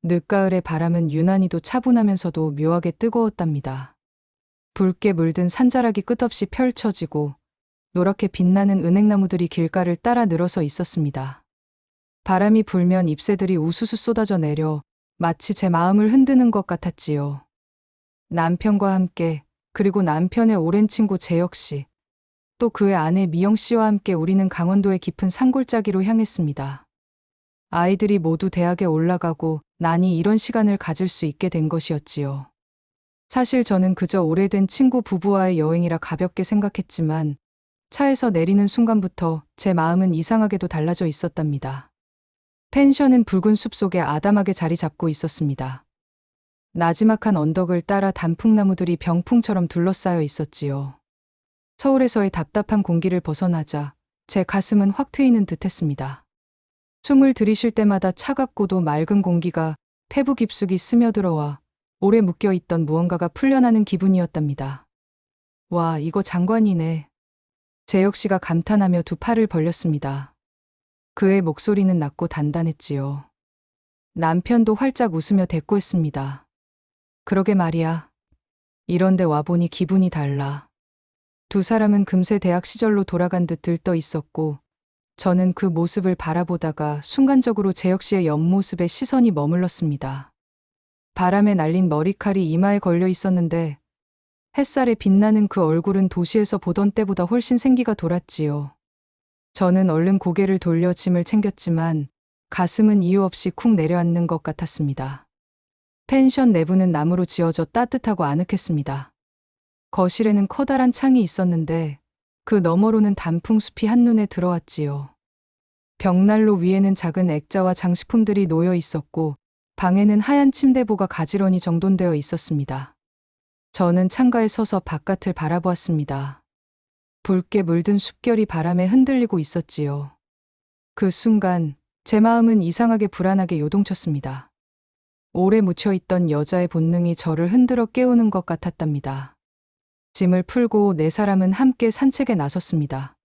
늦가을의 바람은 유난히도 차분하면서도 묘하게 뜨거웠답니다. 붉게 물든 산자락이 끝없이 펼쳐지고 노랗게 빛나는 은행나무들이 길가를 따라 늘어서 있었습니다. 바람이 불면 잎새들이 우수수 쏟아져 내려 마치 제 마음을 흔드는 것 같았지요. 남편과 함께, 그리고 남편의 오랜 친구 재혁 씨, 또 그의 아내 미영 씨와 함께 우리는 강원도의 깊은 산골짜기로 향했습니다. 아이들이 모두 대학에 올라가고 나니 이런 시간을 가질 수 있게 된 것이었지요. 사실 저는 그저 오래된 친구 부부와의 여행이라 가볍게 생각했지만 차에서 내리는 순간부터 제 마음은 이상하게도 달라져 있었답니다. 펜션은 붉은 숲속에 아담하게 자리 잡고 있었습니다. 나지막한 언덕을 따라 단풍나무들이 병풍처럼 둘러싸여 있었지요. 서울에서의 답답한 공기를 벗어나자 제 가슴은 확 트이는 듯했습니다. 숨을 들이쉴 때마다 차갑고도 맑은 공기가 폐부 깊숙이 스며들어와 오래 묶여있던 무언가가 풀려나는 기분이었답니다. 와, 이거 장관이네. 재혁 씨가 감탄하며 두 팔을 벌렸습니다. 그의 목소리는 낮고 단단했지요. 남편도 활짝 웃으며 대꾸했습니다. 그러게 말이야. 이런데 와보니 기분이 달라. 두 사람은 금세 대학 시절로 돌아간 듯 들떠 있었고 저는 그 모습을 바라보다가 순간적으로 재혁 씨의 옆모습에 시선이 머물렀습니다. 바람에 날린 머리칼이 이마에 걸려 있었는데 햇살에 빛나는 그 얼굴은 도시에서 보던 때보다 훨씬 생기가 돌았지요. 저는 얼른 고개를 돌려 짐을 챙겼지만 가슴은 이유 없이 쿵 내려앉는 것 같았습니다. 펜션 내부는 나무로 지어져 따뜻하고 아늑했습니다. 거실에는 커다란 창이 있었는데 그 너머로는 단풍숲이 한눈에 들어왔지요. 벽난로 위에는 작은 액자와 장식품들이 놓여 있었고 방에는 하얀 침대보가 가지런히 정돈되어 있었습니다. 저는 창가에 서서 바깥을 바라보았습니다. 붉게 물든 숲결이 바람에 흔들리고 있었지요. 그 순간 제 마음은 이상하게 불안하게 요동쳤습니다. 오래 묻혀있던 여자의 본능이 저를 흔들어 깨우는 것 같았답니다. 짐을 풀고 네 사람은 함께 산책에 나섰습니다.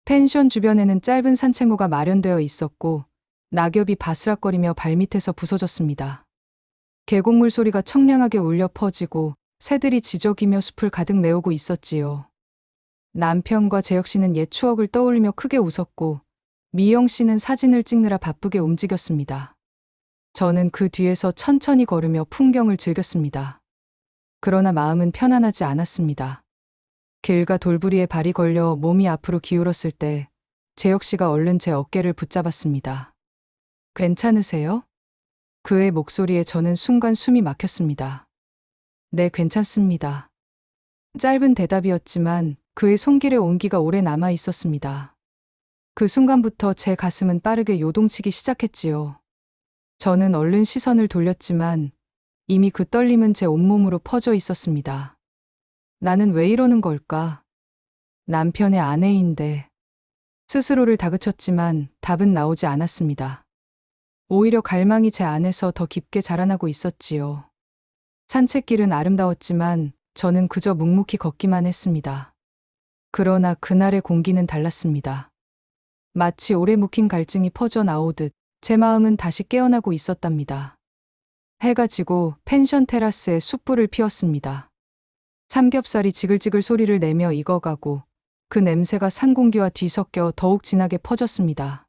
펜션 주변에는 짧은 산책로가 마련되어 있었고 낙엽이 바스락거리며 발밑에서 부서졌습니다. 계곡물 소리가 청량하게 울려 퍼지고 새들이 지저귀며 숲을 가득 메우고 있었지요. 남편과 재혁 씨는 옛 추억을 떠올리며 크게 웃었고 미영 씨는 사진을 찍느라 바쁘게 움직였습니다. 저는 그 뒤에서 천천히 걸으며 풍경을 즐겼습니다. 그러나 마음은 편안하지 않았습니다. 길가 돌부리에 발이 걸려 몸이 앞으로 기울었을 때 재혁 씨가 얼른 제 어깨를 붙잡았습니다. 괜찮으세요? 그의 목소리에 저는 순간 숨이 막혔습니다. 네, 괜찮습니다. 짧은 대답이었지만 그의 손길의 온기가 오래 남아 있었습니다. 그 순간부터 제 가슴은 빠르게 요동치기 시작했지요. 저는 얼른 시선을 돌렸지만 이미 그 떨림은 제 온몸으로 퍼져 있었습니다. 나는 왜 이러는 걸까? 남편의 아내인데. 스스로를 다그쳤지만 답은 나오지 않았습니다. 오히려 갈망이 제 안에서 더 깊게 자라나고 있었지요. 산책길은 아름다웠지만 저는 그저 묵묵히 걷기만 했습니다. 그러나 그날의 공기는 달랐습니다. 마치 오래 묵힌 갈증이 퍼져 나오듯 제 마음은 다시 깨어나고 있었답니다. 해가 지고 펜션 테라스에 숯불을 피웠습니다. 삼겹살이 지글지글 소리를 내며 익어가고 그 냄새가 산 공기와 뒤섞여 더욱 진하게 퍼졌습니다.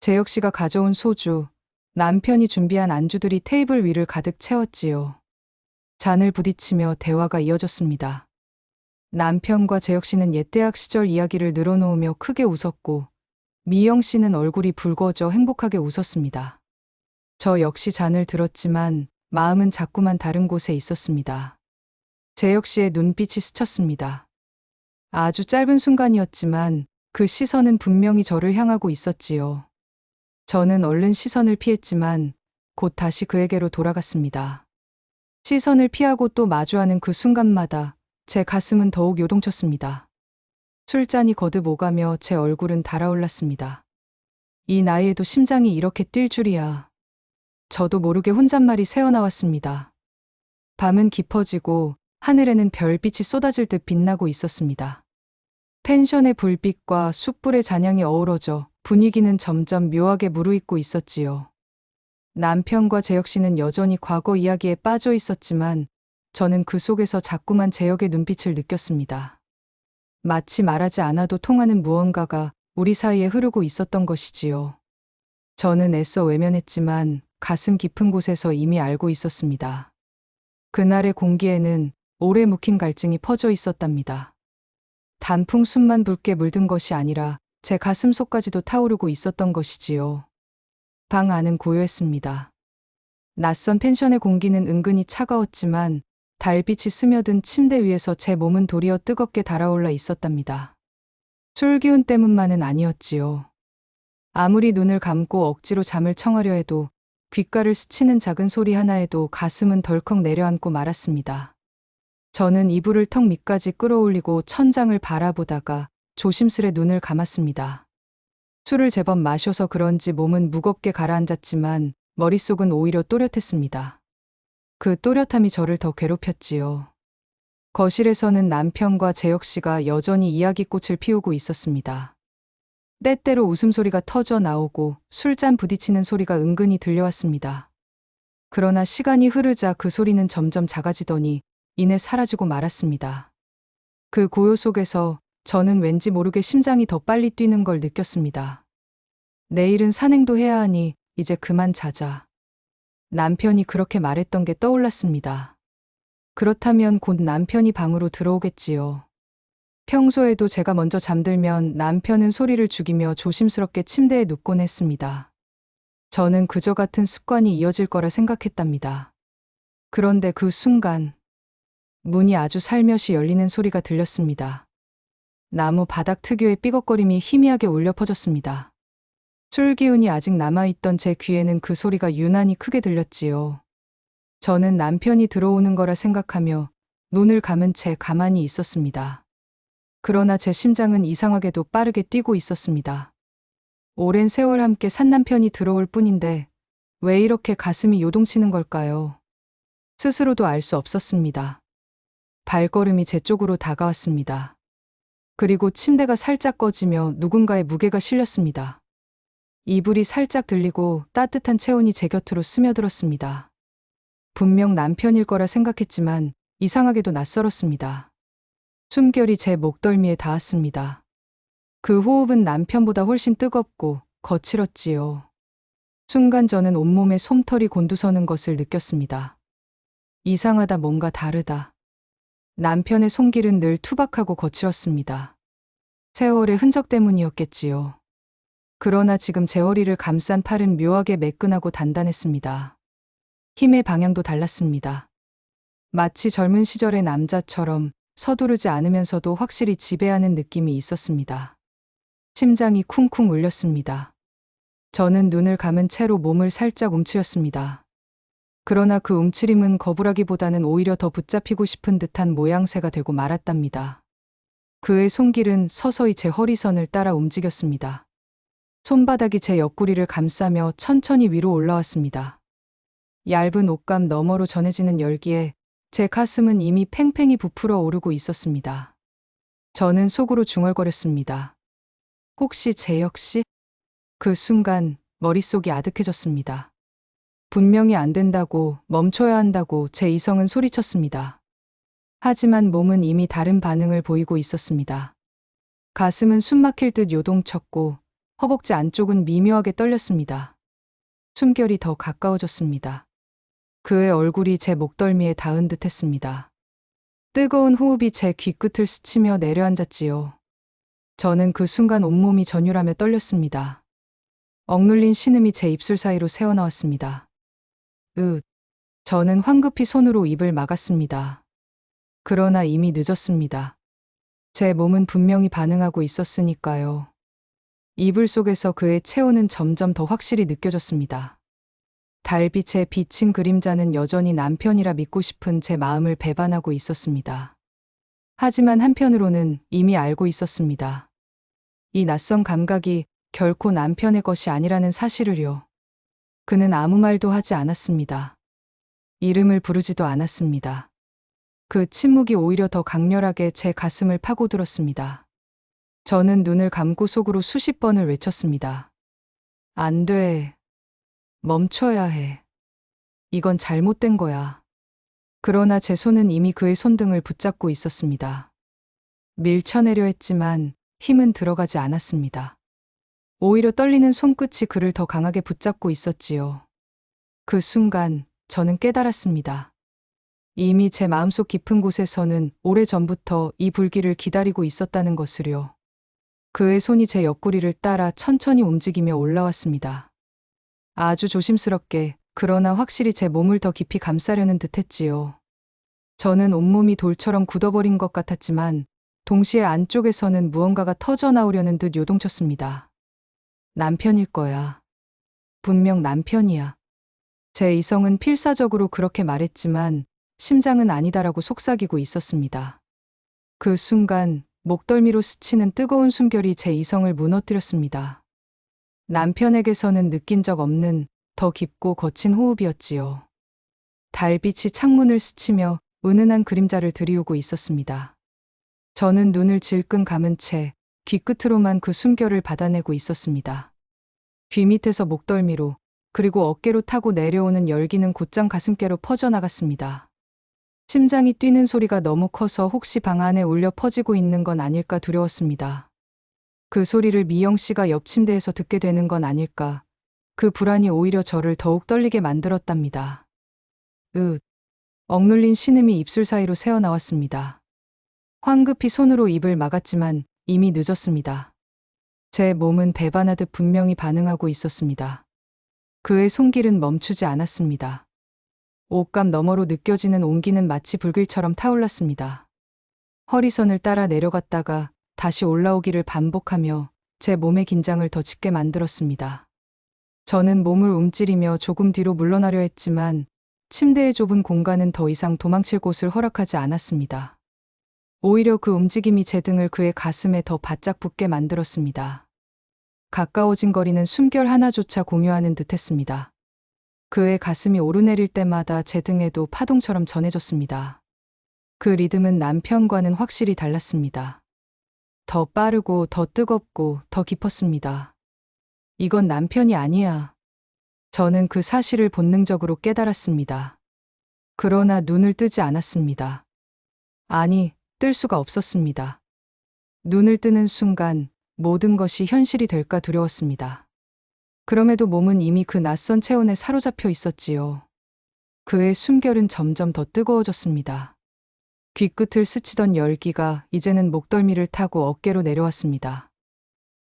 재혁 씨가 가져온 소주, 남편이 준비한 안주들이 테이블 위를 가득 채웠지요. 잔을 부딪히며 대화가 이어졌습니다. 남편과 재혁 씨는 옛 대학 시절 이야기를 늘어놓으며 크게 웃었고 미영 씨는 얼굴이 붉어져 행복하게 웃었습니다. 저 역시 잔을 들었지만 마음은 자꾸만 다른 곳에 있었습니다. 재혁 씨의 눈빛이 스쳤습니다. 아주 짧은 순간이었지만 그 시선은 분명히 저를 향하고 있었지요. 저는 얼른 시선을 피했지만 곧 다시 그에게로 돌아갔습니다. 시선을 피하고 또 마주하는 그 순간마다 제 가슴은 더욱 요동쳤습니다. 술잔이 거듭 오가며 제 얼굴은 달아올랐습니다. 이 나이에도 심장이 이렇게 뛸 줄이야. 저도 모르게 혼잣말이 새어나왔습니다. 밤은 깊어지고 하늘에는 별빛이 쏟아질 듯 빛나고 있었습니다. 펜션의 불빛과 숯불의 잔향이 어우러져 분위기는 점점 묘하게 무르익고 있었지요. 남편과 재혁 씨는 여전히 과거 이야기에 빠져 있었지만 저는 그 속에서 자꾸만 재혁의 눈빛을 느꼈습니다. 마치 말하지 않아도 통하는 무언가가 우리 사이에 흐르고 있었던 것이지요. 저는 애써 외면했지만 가슴 깊은 곳에서 이미 알고 있었습니다. 그날의 공기에는 오래 묵힌 갈증이 퍼져 있었답니다. 단풍순만 붉게 물든 것이 아니라 제 가슴 속까지도 타오르고 있었던 것이지요. 방 안은 고요했습니다. 낯선 펜션의 공기는 은근히 차가웠지만 달빛이 스며든 침대 위에서 제 몸은 도리어 뜨겁게 달아올라 있었답니다. 술 기운 때문만은 아니었지요. 아무리 눈을 감고 억지로 잠을 청하려 해도 귓가를 스치는 작은 소리 하나에도 가슴은 덜컥 내려앉고 말았습니다. 저는 이불을 턱 밑까지 끌어올리고 천장을 바라보다가 조심스레 눈을 감았습니다. 술을 제법 마셔서 그런지 몸은 무겁게 가라앉았지만 머릿속은 오히려 또렷했습니다. 그 또렷함이 저를 더 괴롭혔지요. 거실에서는 남편과 재혁 씨가 여전히 이야기꽃을 피우고 있었습니다. 때때로 웃음소리가 터져 나오고 술잔 부딪히는 소리가 은근히 들려왔습니다. 그러나 시간이 흐르자 그 소리는 점점 작아지더니 이내 사라지고 말았습니다. 그 고요 속에서 저는 왠지 모르게 심장이 더 빨리 뛰는 걸 느꼈습니다. 내일은 산행도 해야 하니 이제 그만 자자. 남편이 그렇게 말했던 게 떠올랐습니다. 그렇다면 곧 남편이 방으로 들어오겠지요. 평소에도 제가 먼저 잠들면 남편은 소리를 죽이며 조심스럽게 침대에 눕곤 했습니다. 저는 그저 같은 습관이 이어질 거라 생각했답니다. 그런데 그 순간 문이 아주 살며시 열리는 소리가 들렸습니다. 나무 바닥 특유의 삐걱거림이 희미하게 울려 퍼졌습니다. 술 기운이 아직 남아있던 제 귀에는 그 소리가 유난히 크게 들렸지요. 저는 남편이 들어오는 거라 생각하며 눈을 감은 채 가만히 있었습니다. 그러나 제 심장은 이상하게도 빠르게 뛰고 있었습니다. 오랜 세월 함께 산 남편이 들어올 뿐인데 왜 이렇게 가슴이 요동치는 걸까요? 스스로도 알 수 없었습니다. 발걸음이 제 쪽으로 다가왔습니다. 그리고 침대가 살짝 꺼지며 누군가의 무게가 실렸습니다. 이불이 살짝 들리고 따뜻한 체온이 제 곁으로 스며들었습니다. 분명 남편일 거라 생각했지만 이상하게도 낯설었습니다. 숨결이 제 목덜미에 닿았습니다. 그 호흡은 남편보다 훨씬 뜨겁고 거칠었지요. 순간 저는 온몸에 솜털이 곤두서는 것을 느꼈습니다. 이상하다, 뭔가 다르다. 남편의 손길은 늘 투박하고 거칠었습니다. 세월의 흔적 때문이었겠지요. 그러나 지금 제 허리를 감싼 팔은 묘하게 매끈하고 단단했습니다. 힘의 방향도 달랐습니다. 마치 젊은 시절의 남자처럼 서두르지 않으면서도 확실히 지배하는 느낌이 있었습니다. 심장이 쿵쿵 울렸습니다. 저는 눈을 감은 채로 몸을 살짝 움츠렸습니다. 그러나 그 움츠림은 거부라기보다는 오히려 더 붙잡히고 싶은 듯한 모양새가 되고 말았답니다. 그의 손길은 서서히 제 허리선을 따라 움직였습니다. 손바닥이 제 옆구리를 감싸며 천천히 위로 올라왔습니다. 얇은 옷감 너머로 전해지는 열기에 제 가슴은 이미 팽팽히 부풀어 오르고 있었습니다. 저는 속으로 중얼거렸습니다. 혹시 재혁 씨? 그 순간 머릿속이 아득해졌습니다. 분명히 안 된다고, 멈춰야 한다고 제 이성은 소리쳤습니다. 하지만 몸은 이미 다른 반응을 보이고 있었습니다. 가슴은 숨막힐 듯 요동쳤고 허벅지 안쪽은 미묘하게 떨렸습니다. 숨결이 더 가까워졌습니다. 그의 얼굴이 제 목덜미에 닿은 듯 했습니다. 뜨거운 호흡이 제 귀끝을 스치며 내려앉았지요. 저는 그 순간 온몸이 전율하며 떨렸습니다. 억눌린 신음이 제 입술 사이로 새어나왔습니다. 저는 황급히 손으로 입을 막았습니다. 그러나 이미 늦었습니다. 제 몸은 분명히 반응하고 있었으니까요. 이불 속에서 그의 체온은 점점 더 확실히 느껴졌습니다. 달빛에 비친 그림자는 여전히 남편이라 믿고 싶은 제 마음을 배반하고 있었습니다. 하지만 한편으로는 이미 알고 있었습니다. 이 낯선 감각이 결코 남편의 것이 아니라는 사실을요. 그는 아무 말도 하지 않았습니다. 이름을 부르지도 않았습니다. 그 침묵이 오히려 더 강렬하게 제 가슴을 파고들었습니다. 저는 눈을 감고 속으로 수십 번을 외쳤습니다. 안 돼. 멈춰야 해. 이건 잘못된 거야. 그러나 제 손은 이미 그의 손등을 붙잡고 있었습니다. 밀쳐내려 했지만 힘은 들어가지 않았습니다. 오히려 떨리는 손끝이 그를 더 강하게 붙잡고 있었지요. 그 순간 저는 깨달았습니다. 이미 제 마음속 깊은 곳에서는 오래전부터 이 불길을 기다리고 있었다는 것을요. 그의 손이 제 옆구리를 따라 천천히 움직이며 올라왔습니다. 아주 조심스럽게, 그러나 확실히 제 몸을 더 깊이 감싸려는 듯 했지요. 저는 온몸이 돌처럼 굳어버린 것 같았지만 동시에 안쪽에서는 무언가가 터져나오려는 듯 요동쳤습니다. 남편일 거야. 분명 남편이야. 제 이성은 필사적으로 그렇게 말했지만 심장은 아니다라고 속삭이고 있었습니다. 그 순간 목덜미로 스치는 뜨거운 숨결이 제 이성을 무너뜨렸습니다. 남편에게서는 느낀 적 없는 더 깊고 거친 호흡이었지요. 달빛이 창문을 스치며 은은한 그림자를 들이우고 있었습니다. 저는 눈을 질끈 감은 채 귀끝으로만 그 숨결을 받아내고 있었습니다. 귀 밑에서 목덜미로, 그리고 어깨로 타고 내려오는 열기는 곧장 가슴께로 퍼져나갔습니다. 심장이 뛰는 소리가 너무 커서 혹시 방 안에 울려 퍼지고 있는 건 아닐까 두려웠습니다. 그 소리를 미영 씨가 옆 침대에서 듣게 되는 건 아닐까. 그 불안이 오히려 저를 더욱 떨리게 만들었답니다. 억눌린 신음이 입술 사이로 새어나왔습니다. 황급히 손으로 입을 막았지만 이미 늦었습니다. 제 몸은 배반하듯 분명히 반응하고 있었습니다. 그의 손길은 멈추지 않았습니다. 옷감 너머로 느껴지는 온기는 마치 불길처럼 타올랐습니다. 허리선을 따라 내려갔다가 다시 올라오기를 반복하며 제 몸의 긴장을 더 짙게 만들었습니다. 저는 몸을 움츠리며 조금 뒤로 물러나려 했지만 침대의 좁은 공간은 더 이상 도망칠 곳을 허락하지 않았습니다. 오히려 그 움직임이 제 등을 그의 가슴에 더 바짝 붙게 만들었습니다. 가까워진 거리는 숨결 하나조차 공유하는 듯했습니다. 그의 가슴이 오르내릴 때마다 제 등에도 파동처럼 전해졌습니다. 그 리듬은 남편과는 확실히 달랐습니다. 더 빠르고 더 뜨겁고 더 깊었습니다. 이건 남편이 아니야. 저는 그 사실을 본능적으로 깨달았습니다. 그러나 눈을 뜨지 않았습니다. 아니, 뜰 수가 없었습니다. 눈을 뜨는 순간 모든 것이 현실이 될까 두려웠습니다. 그럼에도 몸은 이미 그 낯선 체온에 사로잡혀 있었지요. 그의 숨결은 점점 더 뜨거워졌습니다. 귀끝을 스치던 열기가 이제는 목덜미를 타고 어깨로 내려왔습니다.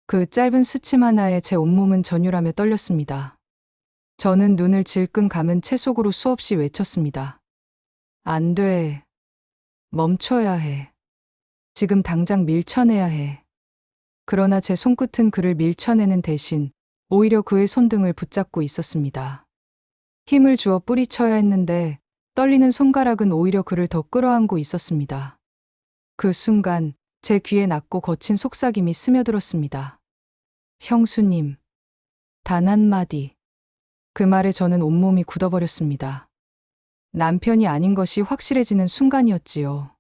그 짧은 스침 하나에 제 온몸은 전율하며 떨렸습니다. 저는 눈을 질끈 감은 채 속으로 수없이 외쳤습니다. 안 돼. 멈춰야 해. 지금 당장 밀쳐내야 해. 그러나 제 손끝은 그를 밀쳐내는 대신 오히려 그의 손등을 붙잡고 있었습니다. 힘을 주어 뿌리쳐야 했는데 떨리는 손가락은 오히려 그를 더 끌어안고 있었습니다. 그 순간 제 귀에 낮고 거친 속삭임이 스며들었습니다. 형수님. 단 한마디. 그 말에 저는 온몸이 굳어버렸습니다. 남편이 아닌 것이 확실해지는 순간이었지요.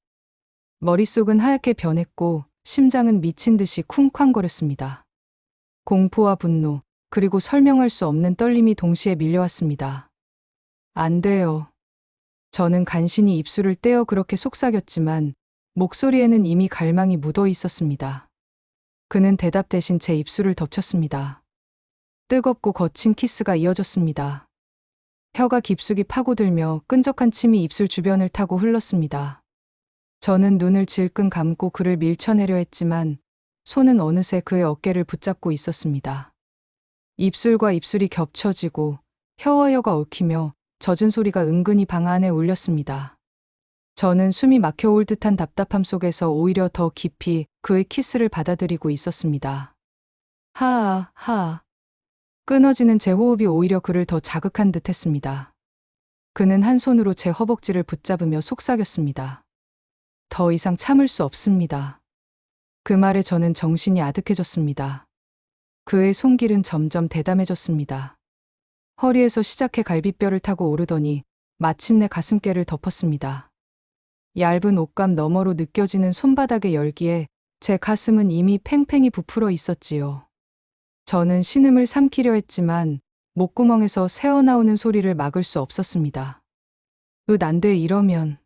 머릿속은 하얗게 변했고 심장은 미친 듯이 쿵쾅거렸습니다. 공포와 분노, 그리고 설명할 수 없는 떨림이 동시에 밀려왔습니다. 안 돼요. 저는 간신히 입술을 떼어 그렇게 속삭였지만 목소리에는 이미 갈망이 묻어 있었습니다. 그는 대답 대신 제 입술을 덮쳤습니다. 뜨겁고 거친 키스가 이어졌습니다. 혀가 깊숙이 파고들며 끈적한 침이 입술 주변을 타고 흘렀습니다. 저는 눈을 질끈 감고 그를 밀쳐내려 했지만 손은 어느새 그의 어깨를 붙잡고 있었습니다. 입술과 입술이 겹쳐지고 혀와 혀가 얽히며 젖은 소리가 은근히 방 안에 울렸습니다. 저는 숨이 막혀올 듯한 답답함 속에서 오히려 더 깊이 그의 키스를 받아들이고 있었습니다. 하아. 끊어지는 제 호흡이 오히려 그를 더 자극한 듯 했습니다. 그는 한 손으로 제 허벅지를 붙잡으며 속삭였습니다. 더 이상 참을 수 없습니다. 그 말에 저는 정신이 아득해졌습니다. 그의 손길은 점점 대담해졌습니다. 허리에서 시작해 갈비뼈를 타고 오르더니 마침내 가슴께를 덮었습니다. 얇은 옷감 너머로 느껴지는 손바닥의 열기에 제 가슴은 이미 팽팽히 부풀어 있었지요. 저는 신음을 삼키려 했지만 목구멍에서 새어나오는 소리를 막을 수 없었습니다. 안 돼 이러면.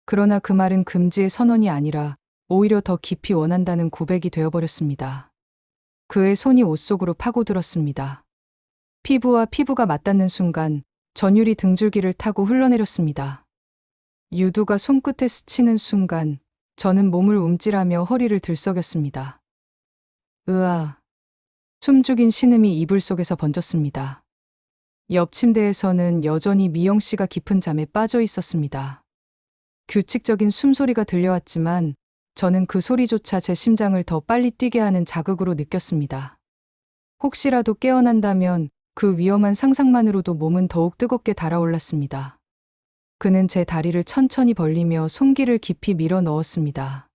그러나 그 말은 금지의 선언이 아니라 오히려 더 깊이 원한다는 고백이 되어버렸습니다. 그의 손이 옷 속으로 파고들었습니다. 피부와 피부가 맞닿는 순간 전율이 등줄기를 타고 흘러내렸습니다. 유두가 손끝에 스치는 순간 저는 몸을 움찔하며 허리를 들썩였습니다. 으아. 숨죽인 신음이 이불 속에서 번졌습니다. 옆 침대에서는 여전히 미영 씨가 깊은 잠에 빠져 있었습니다. 규칙적인 숨소리가 들려왔지만 저는 그 소리조차 제 심장을 더 빨리 뛰게 하는 자극으로 느꼈습니다. 혹시라도 깨어난다면 그 위험한 상상만으로도 몸은 더욱 뜨겁게 달아올랐습니다. 그는 제 다리를 천천히 벌리며 손길을 깊이 밀어 넣었습니다.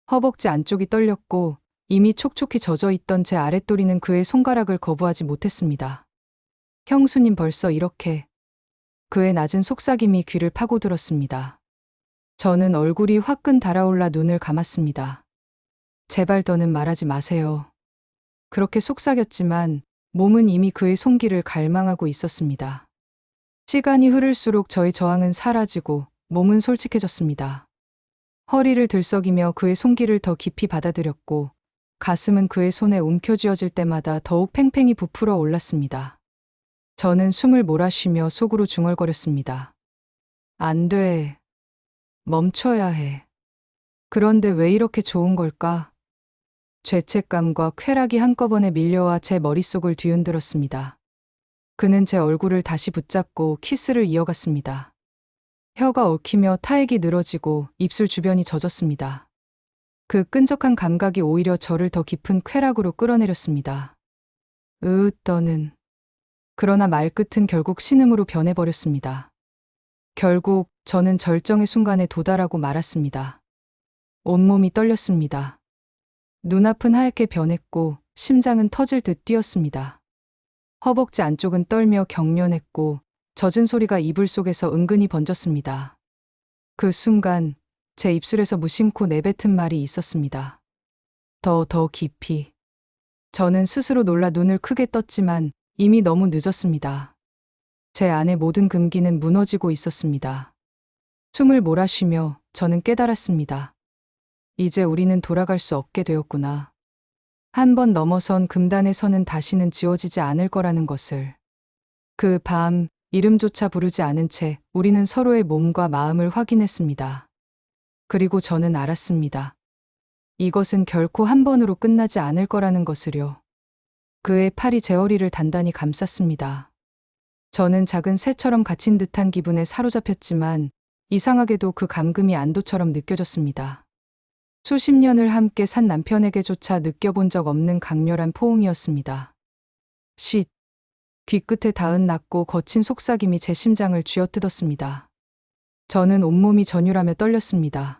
허벅지 안쪽이 떨렸고 이미 촉촉히 젖어 있던 제 아랫도리는 그의 손가락을 거부하지 못했습니다. 형수님 벌써 이렇게. 그의 낮은 속삭임이 귀를 파고들었습니다. 저는 얼굴이 화끈 달아올라 눈을 감았습니다. 제발 더는 말하지 마세요. 그렇게 속삭였지만 몸은 이미 그의 손길을 갈망하고 있었습니다. 시간이 흐를수록 저의 저항은 사라지고 몸은 솔직해졌습니다. 허리를 들썩이며 그의 손길을 더 깊이 받아들였고 가슴은 그의 손에 움켜쥐어질 때마다 더욱 팽팽히 부풀어 올랐습니다. 저는 숨을 몰아쉬며 속으로 중얼거렸습니다. 안 돼. 멈춰야 해. 그런데 왜 이렇게 좋은 걸까? 죄책감과 쾌락이 한꺼번에 밀려와 제 머릿속을 뒤흔들었습니다. 그는 제 얼굴을 다시 붙잡고 키스를 이어갔습니다. 혀가 얽히며 타액이 늘어지고 입술 주변이 젖었습니다. 그 끈적한 감각이 오히려 저를 더 깊은 쾌락으로 끌어내렸습니다. 떠는. 그러나 말끝은 결국 신음으로 변해버렸습니다. 결국 저는 절정의 순간에 도달하고 말았습니다. 온몸이 떨렸습니다. 눈앞은 하얗게 변했고 심장은 터질 듯 뛰었습니다. 허벅지 안쪽은 떨며 경련했고 젖은 소리가 이불 속에서 은근히 번졌습니다. 그 순간 제 입술에서 무심코 내뱉은 말이 있었습니다. 더 깊이. 저는 스스로 놀라 눈을 크게 떴지만 이미 너무 늦었습니다. 제 안의 모든 금기는 무너지고 있었습니다. 숨을 몰아쉬며 저는 깨달았습니다. 이제 우리는 돌아갈 수 없게 되었구나. 한 번 넘어선 금단의 선은 다시는 지워지지 않을 거라는 것을. 그 밤, 이름조차 부르지 않은 채 우리는 서로의 몸과 마음을 확인했습니다. 그리고 저는 알았습니다. 이것은 결코 한 번으로 끝나지 않을 거라는 것을요. 그의 팔이 제 허리를 단단히 감쌌습니다. 저는 작은 새처럼 갇힌 듯한 기분에 사로잡혔지만 이상하게도 그 감금이 안도처럼 느껴졌습니다. 수십 년을 함께 산 남편에게조차 느껴본 적 없는 강렬한 포옹이었습니다. 쉿. 귀끝에 닿은 낮고 거친 속삭임이 제 심장을 쥐어뜯었습니다. 저는 온몸이 전율하며 떨렸습니다.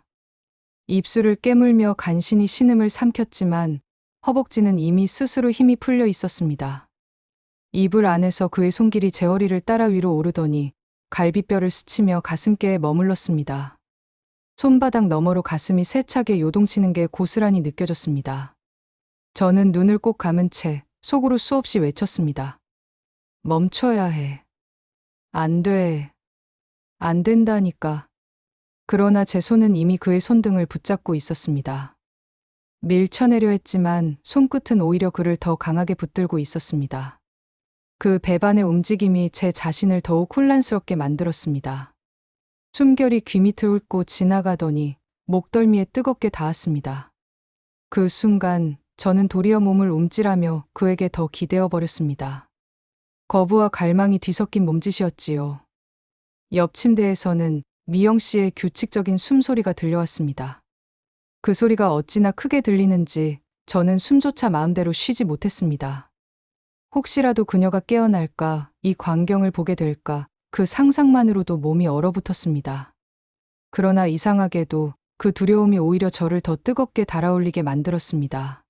입술을 깨물며 간신히 신음을 삼켰지만 허벅지는 이미 스스로 힘이 풀려 있었습니다. 이불 안에서 그의 손길이 제 허리를 따라 위로 오르더니 갈비뼈를 스치며 가슴께에 머물렀습니다. 손바닥 너머로 가슴이 세차게 요동치는 게 고스란히 느껴졌습니다. 저는 눈을 꼭 감은 채 속으로 수없이 외쳤습니다. 멈춰야 해. 안 돼. 안 된다니까. 그러나 제 손은 이미 그의 손등을 붙잡고 있었습니다. 밀쳐내려 했지만 손끝은 오히려 그를 더 강하게 붙들고 있었습니다. 그 배반의 움직임이 제 자신을 더욱 혼란스럽게 만들었습니다. 숨결이 귀 밑을 훑고 지나가더니 목덜미에 뜨겁게 닿았습니다. 그 순간 저는 도리어 몸을 움찔하며 그에게 더 기대어 버렸습니다. 거부와 갈망이 뒤섞인 몸짓이었지요. 옆 침대에서는 미영 씨의 규칙적인 숨소리가 들려왔습니다. 그 소리가 어찌나 크게 들리는지 저는 숨조차 마음대로 쉬지 못했습니다. 혹시라도 그녀가 깨어날까, 이 광경을 보게 될까, 그 상상만으로도 몸이 얼어붙었습니다. 그러나 이상하게도 그 두려움이 오히려 저를 더 뜨겁게 달아올리게 만들었습니다.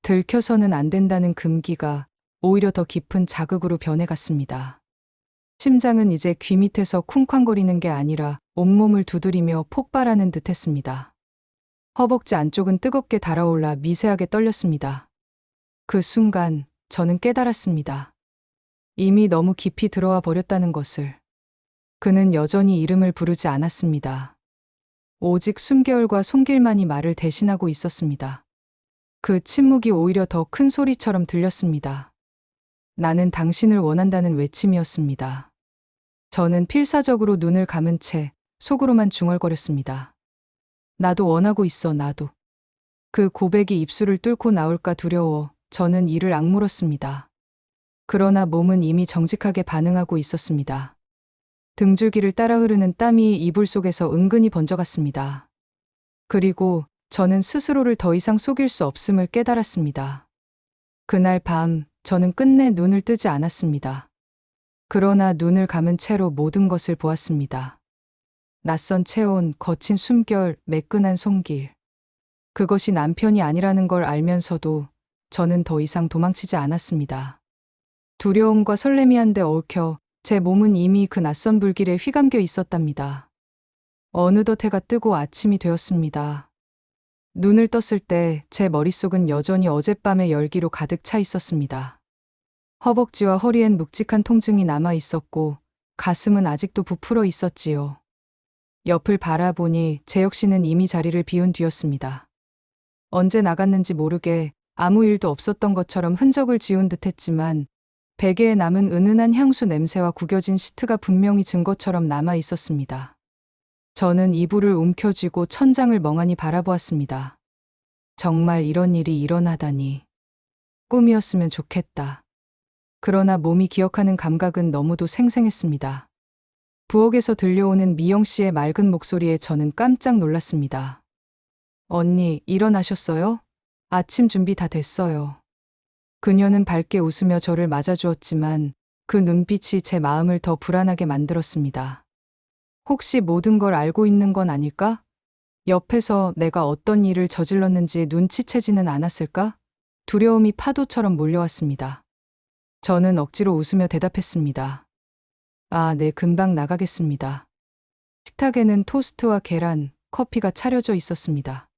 들켜서는 안 된다는 금기가 오히려 더 깊은 자극으로 변해갔습니다. 심장은 이제 귀 밑에서 쿵쾅거리는 게 아니라 온몸을 두드리며 폭발하는 듯 했습니다. 허벅지 안쪽은 뜨겁게 달아올라 미세하게 떨렸습니다. 그 순간 저는 깨달았습니다. 이미 너무 깊이 들어와 버렸다는 것을. 그는 여전히 이름을 부르지 않았습니다. 오직 숨결과 손길만이 말을 대신하고 있었습니다. 그 침묵이 오히려 더 큰 소리처럼 들렸습니다. 나는 당신을 원한다는 외침이었습니다. 저는 필사적으로 눈을 감은 채 속으로만 중얼거렸습니다. 나도 원하고 있어, 나도. 그 고백이 입술을 뚫고 나올까 두려워 저는 이를 악물었습니다. 그러나 몸은 이미 정직하게 반응하고 있었습니다. 등줄기를 따라 흐르는 땀이 이불 속에서 은근히 번져갔습니다. 그리고 저는 스스로를 더 이상 속일 수 없음을 깨달았습니다. 그날 밤 저는 끝내 눈을 뜨지 않았습니다. 그러나 눈을 감은 채로 모든 것을 보았습니다. 낯선 체온, 거친 숨결, 매끈한 손길. 그것이 남편이 아니라는 걸 알면서도 저는 더 이상 도망치지 않았습니다. 두려움과 설렘이 한데 얽혀 제 몸은 이미 그 낯선 불길에 휘감겨 있었답니다. 어느덧 해가 뜨고 아침이 되었습니다. 눈을 떴을 때 제 머릿속은 여전히 어젯밤의 열기로 가득 차 있었습니다. 허벅지와 허리엔 묵직한 통증이 남아 있었고 가슴은 아직도 부풀어 있었지요. 옆을 바라보니 제 역시는 이미 자리를 비운 뒤였습니다. 언제 나갔는지 모르게 아무 일도 없었던 것처럼 흔적을 지운 듯했지만 베개에 남은 은은한 향수 냄새와 구겨진 시트가 분명히 증거처럼 남아 있었습니다. 저는 이불을 움켜쥐고 천장을 멍하니 바라보았습니다. 정말 이런 일이 일어나다니. 꿈이었으면 좋겠다. 그러나 몸이 기억하는 감각은 너무도 생생했습니다. 부엌에서 들려오는 미영 씨의 맑은 목소리에 저는 깜짝 놀랐습니다. 언니, 일어나셨어요? 아침 준비 다 됐어요. 그녀는 밝게 웃으며 저를 맞아주었지만 그 눈빛이 제 마음을 더 불안하게 만들었습니다. 혹시 모든 걸 알고 있는 건 아닐까? 옆에서 내가 어떤 일을 저질렀는지 눈치채지는 않았을까? 두려움이 파도처럼 몰려왔습니다. 저는 억지로 웃으며 대답했습니다. 아, 네, 금방 나가겠습니다. 식탁에는 토스트와 계란, 커피가 차려져 있었습니다.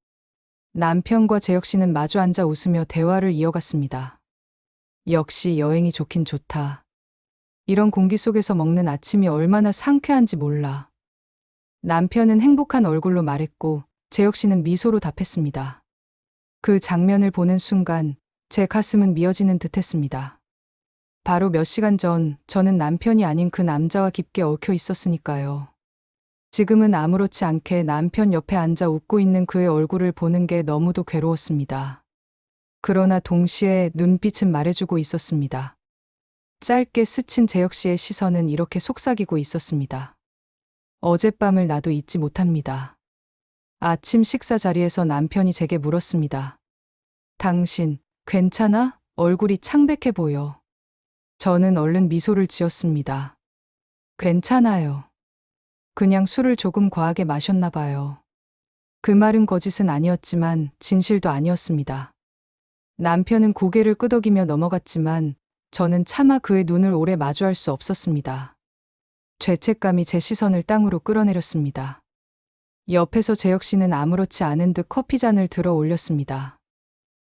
남편과 재혁 씨는 마주 앉아 웃으며 대화를 이어갔습니다. 역시 여행이 좋긴 좋다. 이런 공기 속에서 먹는 아침이 얼마나 상쾌한지 몰라. 남편은 행복한 얼굴로 말했고 재혁 씨는 미소로 답했습니다. 그 장면을 보는 순간 제 가슴은 미어지는 듯했습니다. 바로 몇 시간 전 저는 남편이 아닌 그 남자와 깊게 얽혀 있었으니까요. 지금은 아무렇지 않게 남편 옆에 앉아 웃고 있는 그의 얼굴을 보는 게 너무도 괴로웠습니다. 그러나 동시에 눈빛은 말해주고 있었습니다. 짧게 스친 재혁 씨의 시선은 이렇게 속삭이고 있었습니다. 어젯밤을 나도 잊지 못합니다. 아침 식사 자리에서 남편이 제게 물었습니다. 당신, 괜찮아? 얼굴이 창백해 보여. 저는 얼른 미소를 지었습니다. 괜찮아요. 그냥 술을 조금 과하게 마셨나 봐요. 그 말은 거짓은 아니었지만 진실도 아니었습니다. 남편은 고개를 끄덕이며 넘어갔지만 저는 차마 그의 눈을 오래 마주할 수 없었습니다. 죄책감이 제 시선을 땅으로 끌어내렸습니다. 옆에서 재혁 씨는 아무렇지 않은 듯 커피잔을 들어 올렸습니다.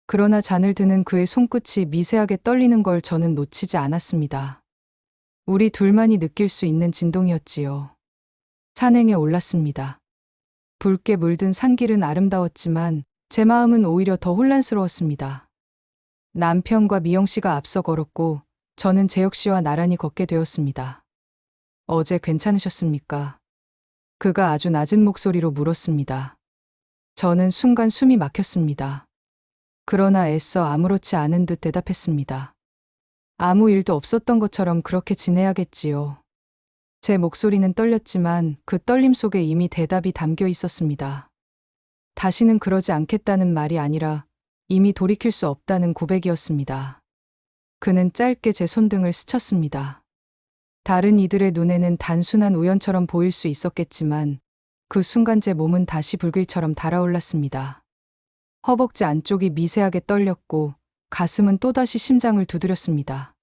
그러나 잔을 드는 그의 손끝이 미세하게 떨리는 걸 저는 놓치지 않았습니다. 우리 둘만이 느낄 수 있는 진동이었지요. 산행에 올랐습니다. 붉게 물든 산길은 아름다웠지만 제 마음은 오히려 더 혼란스러웠습니다. 남편과 미영 씨가 앞서 걸었고 저는 재혁 씨와 나란히 걷게 되었습니다. 어제 괜찮으셨습니까? 그가 아주 낮은 목소리로 물었습니다. 저는 순간 숨이 막혔습니다. 그러나 애써 아무렇지 않은 듯 대답했습니다. 아무 일도 없었던 것처럼 그렇게 지내야겠지요. 제 목소리는 떨렸지만 그 떨림 속에 이미 대답이 담겨 있었습니다. 다시는 그러지 않겠다는 말이 아니라 이미 돌이킬 수 없다는 고백이었습니다. 그는 짧게 제 손등을 스쳤습니다. 다른 이들의 눈에는 단순한 우연처럼 보일 수 있었겠지만 그 순간 제 몸은 다시 불길처럼 달아올랐습니다. 허벅지 안쪽이 미세하게 떨렸고 가슴은 또다시 심장을 두드렸습니다.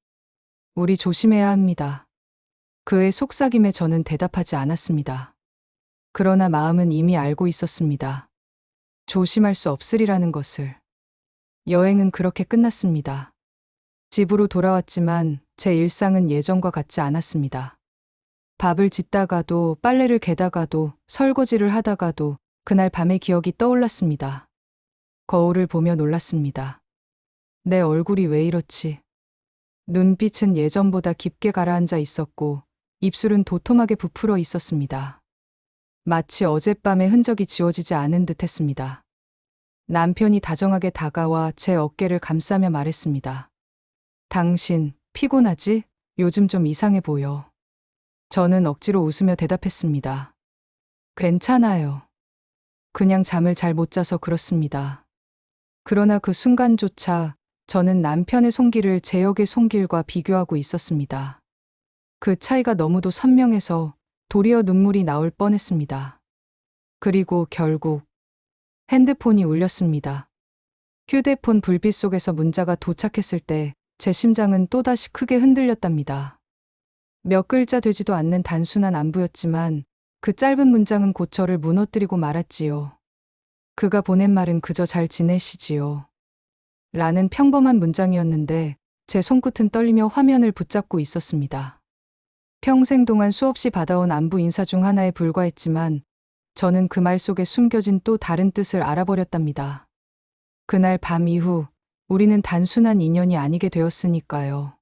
우리 조심해야 합니다. 그의 속삭임에 저는 대답하지 않았습니다. 그러나 마음은 이미 알고 있었습니다. 조심할 수 없으리라는 것을. 여행은 그렇게 끝났습니다. 집으로 돌아왔지만 제 일상은 예전과 같지 않았습니다. 밥을 짓다가도 빨래를 개다가도 설거지를 하다가도 그날 밤의 기억이 떠올랐습니다. 거울을 보며 놀랐습니다. 내 얼굴이 왜 이렇지? 눈빛은 예전보다 깊게 가라앉아 있었고 입술은 도톰하게 부풀어 있었습니다. 마치 어젯밤의 흔적이 지워지지 않은 듯 했습니다. 남편이 다정하게 다가와 제 어깨를 감싸며 말했습니다. 당신, 피곤하지? 요즘 좀 이상해 보여. 저는 억지로 웃으며 대답했습니다. 괜찮아요. 그냥 잠을 잘 못 자서 그렇습니다. 그러나 그 순간조차 저는 남편의 손길을 제 역의 손길과 비교하고 있었습니다. 그 차이가 너무도 선명해서 도리어 눈물이 나올 뻔했습니다. 그리고 결국 핸드폰이 울렸습니다. 휴대폰 불빛 속에서 문자가 도착했을 때 제 심장은 또다시 크게 흔들렸답니다. 몇 글자 되지도 않는 단순한 안부였지만 그 짧은 문장은 곧 저를 무너뜨리고 말았지요. 그가 보낸 말은 그저 잘 지내시지요. 라는 평범한 문장이었는데 제 손끝은 떨리며 화면을 붙잡고 있었습니다. 평생 동안 수없이 받아온 안부 인사 중 하나에 불과했지만 저는 그 말 속에 숨겨진 또 다른 뜻을 알아버렸답니다. 그날 밤 이후 우리는 단순한 인연이 아니게 되었으니까요.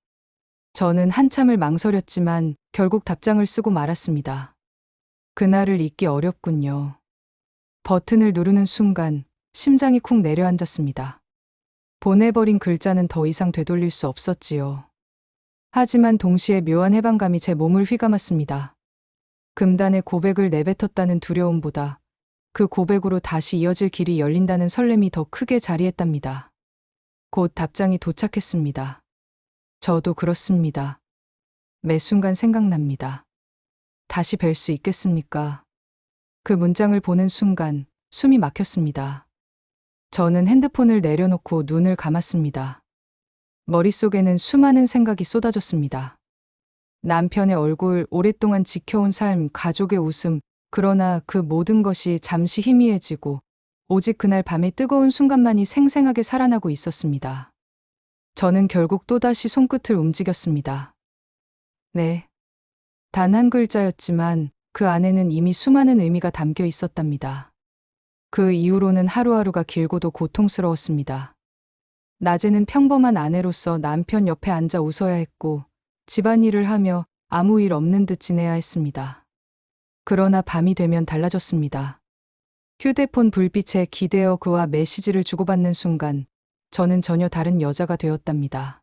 저는 한참을 망설였지만 결국 답장을 쓰고 말았습니다. 그날을 잊기 어렵군요. 버튼을 누르는 순간 심장이 쿵 내려앉았습니다. 보내버린 글자는 더 이상 되돌릴 수 없었지요. 하지만 동시에 묘한 해방감이 제 몸을 휘감았습니다. 금단의 고백을 내뱉었다는 두려움보다 그 고백으로 다시 이어질 길이 열린다는 설렘이 더 크게 자리했답니다. 곧 답장이 도착했습니다. 저도 그렇습니다. 매 순간 생각납니다. 다시 뵐 수 있겠습니까? 그 문장을 보는 순간 숨이 막혔습니다. 저는 핸드폰을 내려놓고 눈을 감았습니다. 머릿속에는 수많은 생각이 쏟아졌습니다. 남편의 얼굴, 오랫동안 지켜온 삶, 가족의 웃음, 그러나 그 모든 것이 잠시 희미해지고 오직 그날 밤의 뜨거운 순간만이 생생하게 살아나고 있었습니다. 저는 결국 또다시 손끝을 움직였습니다. 네. 단 한 글자였지만 그 안에는 이미 수많은 의미가 담겨 있었답니다. 그 이후로는 하루하루가 길고도 고통스러웠습니다. 낮에는 평범한 아내로서 남편 옆에 앉아 웃어야 했고 집안일을 하며 아무 일 없는 듯 지내야 했습니다. 그러나 밤이 되면 달라졌습니다. 휴대폰 불빛에 기대어 그와 메시지를 주고받는 순간 저는 전혀 다른 여자가 되었답니다.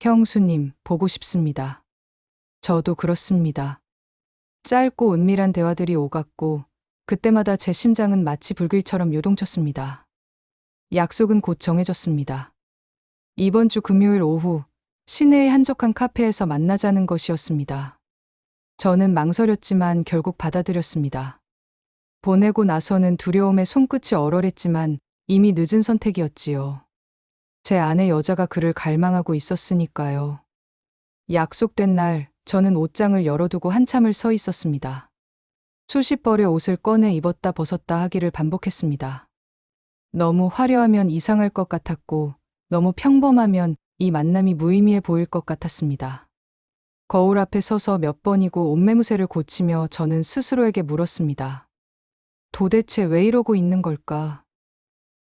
형수님, 보고 싶습니다. 저도 그렇습니다. 짧고 은밀한 대화들이 오갔고 그때마다 제 심장은 마치 불길처럼 요동쳤습니다. 약속은 곧 정해졌습니다. 이번 주 금요일 오후 시내의 한적한 카페에서 만나자는 것이었습니다. 저는 망설였지만 결국 받아들였습니다. 보내고 나서는 두려움에 손끝이 얼얼했지만 이미 늦은 선택이었지요. 제 안에 여자가 그를 갈망하고 있었으니까요. 약속된 날 저는 옷장을 열어두고 한참을 서 있었습니다. 수십 벌의 옷을 꺼내 입었다 벗었다 하기를 반복했습니다. 너무 화려하면 이상할 것 같았고 너무 평범하면 이 만남이 무의미해 보일 것 같았습니다. 거울 앞에 서서 몇 번이고 옷매무새를 고치며 저는 스스로에게 물었습니다. 도대체 왜 이러고 있는 걸까?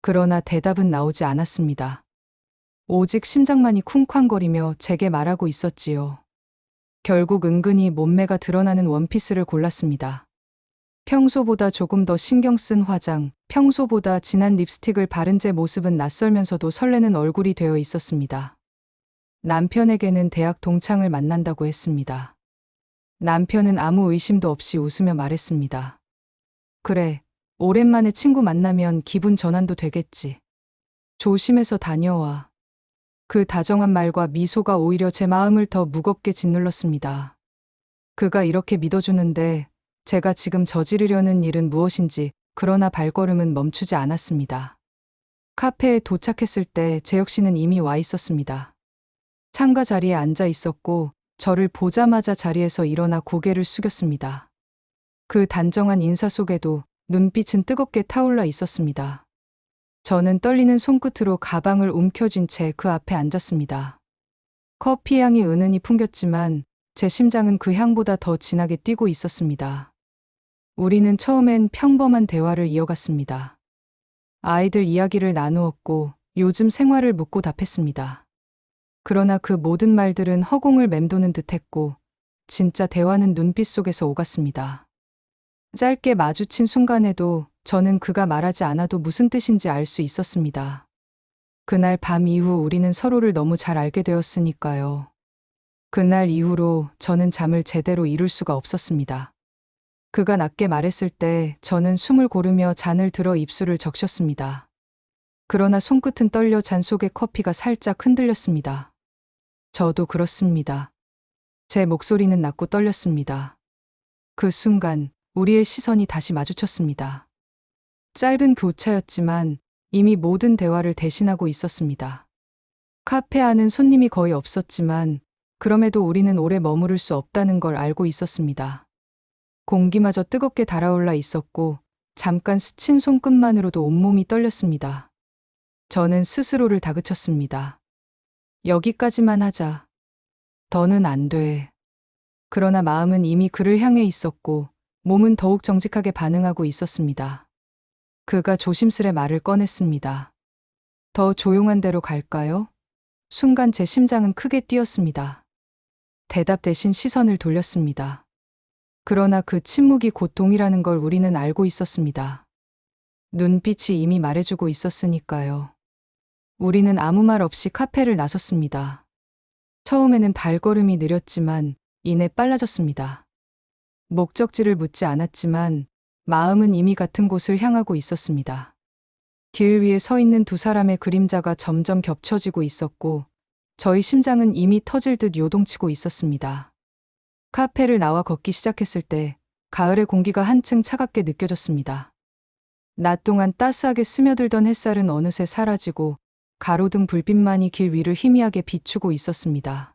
그러나 대답은 나오지 않았습니다. 오직 심장만이 쿵쾅거리며 제게 말하고 있었지요. 결국 은근히 몸매가 드러나는 원피스를 골랐습니다. 평소보다 조금 더 신경 쓴 화장, 평소보다 진한 립스틱을 바른 제 모습은 낯설면서도 설레는 얼굴이 되어 있었습니다. 남편에게는 대학 동창을 만난다고 했습니다. 남편은 아무 의심도 없이 웃으며 말했습니다. 그래, 오랜만에 친구 만나면 기분 전환도 되겠지. 조심해서 다녀와. 그 다정한 말과 미소가 오히려 제 마음을 더 무겁게 짓눌렀습니다. 그가 이렇게 믿어주는데 제가 지금 저지르려는 일은 무엇인지, 그러나 발걸음은 멈추지 않았습니다. 카페에 도착했을 때 재혁 씨는 이미 와 있었습니다. 창가 자리에 앉아 있었고 저를 보자마자 자리에서 일어나 고개를 숙였습니다. 그 단정한 인사 속에도 눈빛은 뜨겁게 타올라 있었습니다. 저는 떨리는 손끝으로 가방을 움켜쥔 채 그 앞에 앉았습니다. 커피 향이 은은히 풍겼지만 제 심장은 그 향보다 더 진하게 뛰고 있었습니다. 우리는 처음엔 평범한 대화를 이어갔습니다. 아이들 이야기를 나누었고 요즘 생활을 묻고 답했습니다. 그러나 그 모든 말들은 허공을 맴도는 듯했고 진짜 대화는 눈빛 속에서 오갔습니다. 짧게 마주친 순간에도 저는 그가 말하지 않아도 무슨 뜻인지 알 수 있었습니다. 그날 밤 이후 우리는 서로를 너무 잘 알게 되었으니까요. 그날 이후로 저는 잠을 제대로 이룰 수가 없었습니다. 그가 낮게 말했을 때 저는 숨을 고르며 잔을 들어 입술을 적셨습니다. 그러나 손끝은 떨려 잔 속의 커피가 살짝 흔들렸습니다. 저도 그렇습니다. 제 목소리는 낮고 떨렸습니다. 그 순간 우리의 시선이 다시 마주쳤습니다. 짧은 교차였지만 이미 모든 대화를 대신하고 있었습니다. 카페 안은 손님이 거의 없었지만 그럼에도 우리는 오래 머무를 수 없다는 걸 알고 있었습니다. 공기마저 뜨겁게 달아올라 있었고 잠깐 스친 손끝만으로도 온몸이 떨렸습니다. 저는 스스로를 다그쳤습니다. 여기까지만 하자. 더는 안 돼. 그러나 마음은 이미 그를 향해 있었고 몸은 더욱 정직하게 반응하고 있었습니다. 그가 조심스레 말을 꺼냈습니다. 더 조용한 데로 갈까요? 순간 제 심장은 크게 뛰었습니다. 대답 대신 시선을 돌렸습니다. 그러나 그 침묵이 고통이라는 걸 우리는 알고 있었습니다. 눈빛이 이미 말해주고 있었으니까요. 우리는 아무 말 없이 카페를 나섰습니다. 처음에는 발걸음이 느렸지만 이내 빨라졌습니다. 목적지를 묻지 않았지만 마음은 이미 같은 곳을 향하고 있었습니다. 길 위에 서 있는 두 사람의 그림자가 점점 겹쳐지고 있었고 저희 심장은 이미 터질 듯 요동치고 있었습니다. 카페를 나와 걷기 시작했을 때 가을의 공기가 한층 차갑게 느껴졌습니다. 낮 동안 따스하게 스며들던 햇살은 어느새 사라지고 가로등 불빛만이 길 위를 희미하게 비추고 있었습니다.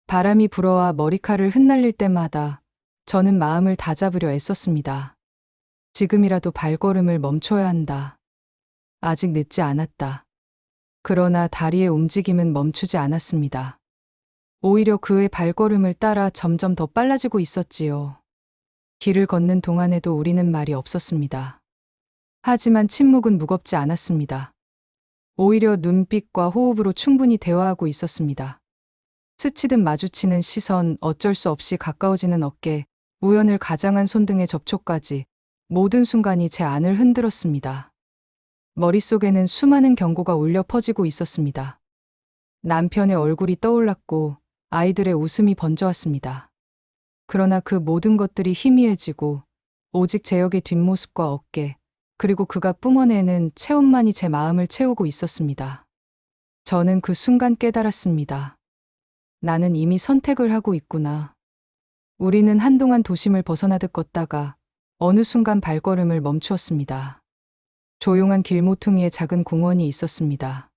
바람이 불어와 머리카락을 흩날릴 때마다 저는 마음을 다잡으려 애썼습니다. 지금이라도 발걸음을 멈춰야 한다. 아직 늦지 않았다. 그러나 다리의 움직임은 멈추지 않았습니다. 오히려 그의 발걸음을 따라 점점 더 빨라지고 있었지요. 길을 걷는 동안에도 우리는 말이 없었습니다. 하지만 침묵은 무겁지 않았습니다. 오히려 눈빛과 호흡으로 충분히 대화하고 있었습니다. 스치듯 마주치는 시선, 어쩔 수 없이 가까워지는 어깨, 우연을 가장한 손 등의 접촉까지 모든 순간이 제 안을 흔들었습니다. 머릿속에는 수많은 경고가 울려 퍼지고 있었습니다. 남편의 얼굴이 떠올랐고 아이들의 웃음이 번져왔습니다. 그러나 그 모든 것들이 희미해지고 오직 제역의 뒷모습과 어깨, 그리고 그가 뿜어내는 체온만이 제 마음을 채우고 있었습니다. 저는 그 순간 깨달았습니다. 나는 이미 선택을 하고 있구나. 우리는 한동안 도심을 벗어나듯 걷다가 어느 순간 발걸음을 멈추었습니다. 조용한 길모퉁이에 작은 공원이 있었습니다.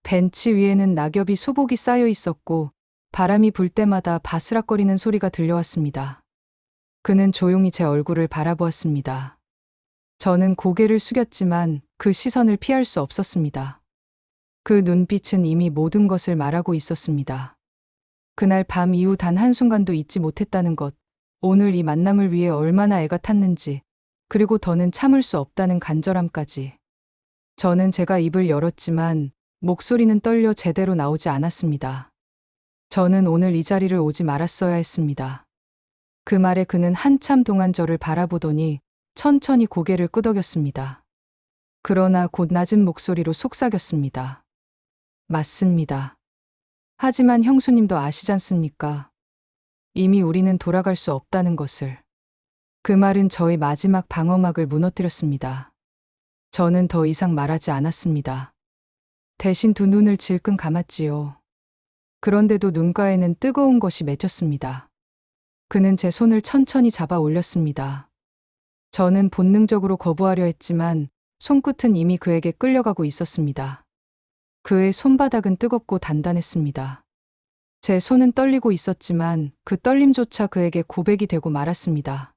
벤치 위에는 낙엽이 소복이 쌓여 있었고 바람이 불 때마다 바스락거리는 소리가 들려왔습니다. 그는 조용히 제 얼굴을 바라보았습니다. 저는 고개를 숙였지만 그 시선을 피할 수 없었습니다. 그 눈빛은 이미 모든 것을 말하고 있었습니다. 그날 밤 이후 단 한순간도 잊지 못했다는 것, 오늘 이 만남을 위해 얼마나 애가 탔는지, 그리고 더는 참을 수 없다는 간절함까지. 저는 제가 입을 열었지만 목소리는 떨려 제대로 나오지 않았습니다. 저는 오늘 이 자리를 오지 말았어야 했습니다. 그 말에 그는 한참 동안 저를 바라보더니 천천히 고개를 끄덕였습니다. 그러나 곧 낮은 목소리로 속삭였습니다. 맞습니다. 하지만 형수님도 아시잖습니까? 이미 우리는 돌아갈 수 없다는 것을. 그 말은 저의 마지막 방어막을 무너뜨렸습니다. 저는 더 이상 말하지 않았습니다. 대신 두 눈을 질끈 감았지요. 그런데도 눈가에는 뜨거운 것이 맺혔습니다. 그는 제 손을 천천히 잡아 올렸습니다. 저는 본능적으로 거부하려 했지만 손끝은 이미 그에게 끌려가고 있었습니다. 그의 손바닥은 뜨겁고 단단했습니다. 제 손은 떨리고 있었지만 그 떨림조차 그에게 고백이 되고 말았습니다.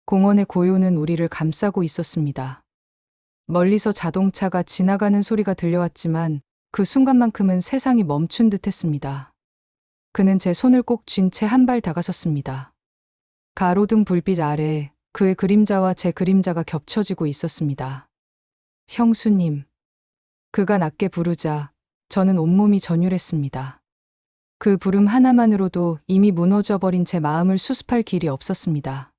공원의 고요는 우리를 감싸고 있었습니다. 멀리서 자동차가 지나가는 소리가 들려왔지만 그 순간만큼은 세상이 멈춘 듯 했습니다. 그는 제 손을 꼭 쥔 채 한 발 다가섰습니다. 가로등 불빛 아래 그의 그림자와 제 그림자가 겹쳐지고 있었습니다. 형수님. 그가 낮게 부르자 저는 온몸이 전율했습니다. 그 부름 하나만으로도 이미 무너져버린 제 마음을 수습할 길이 없었습니다.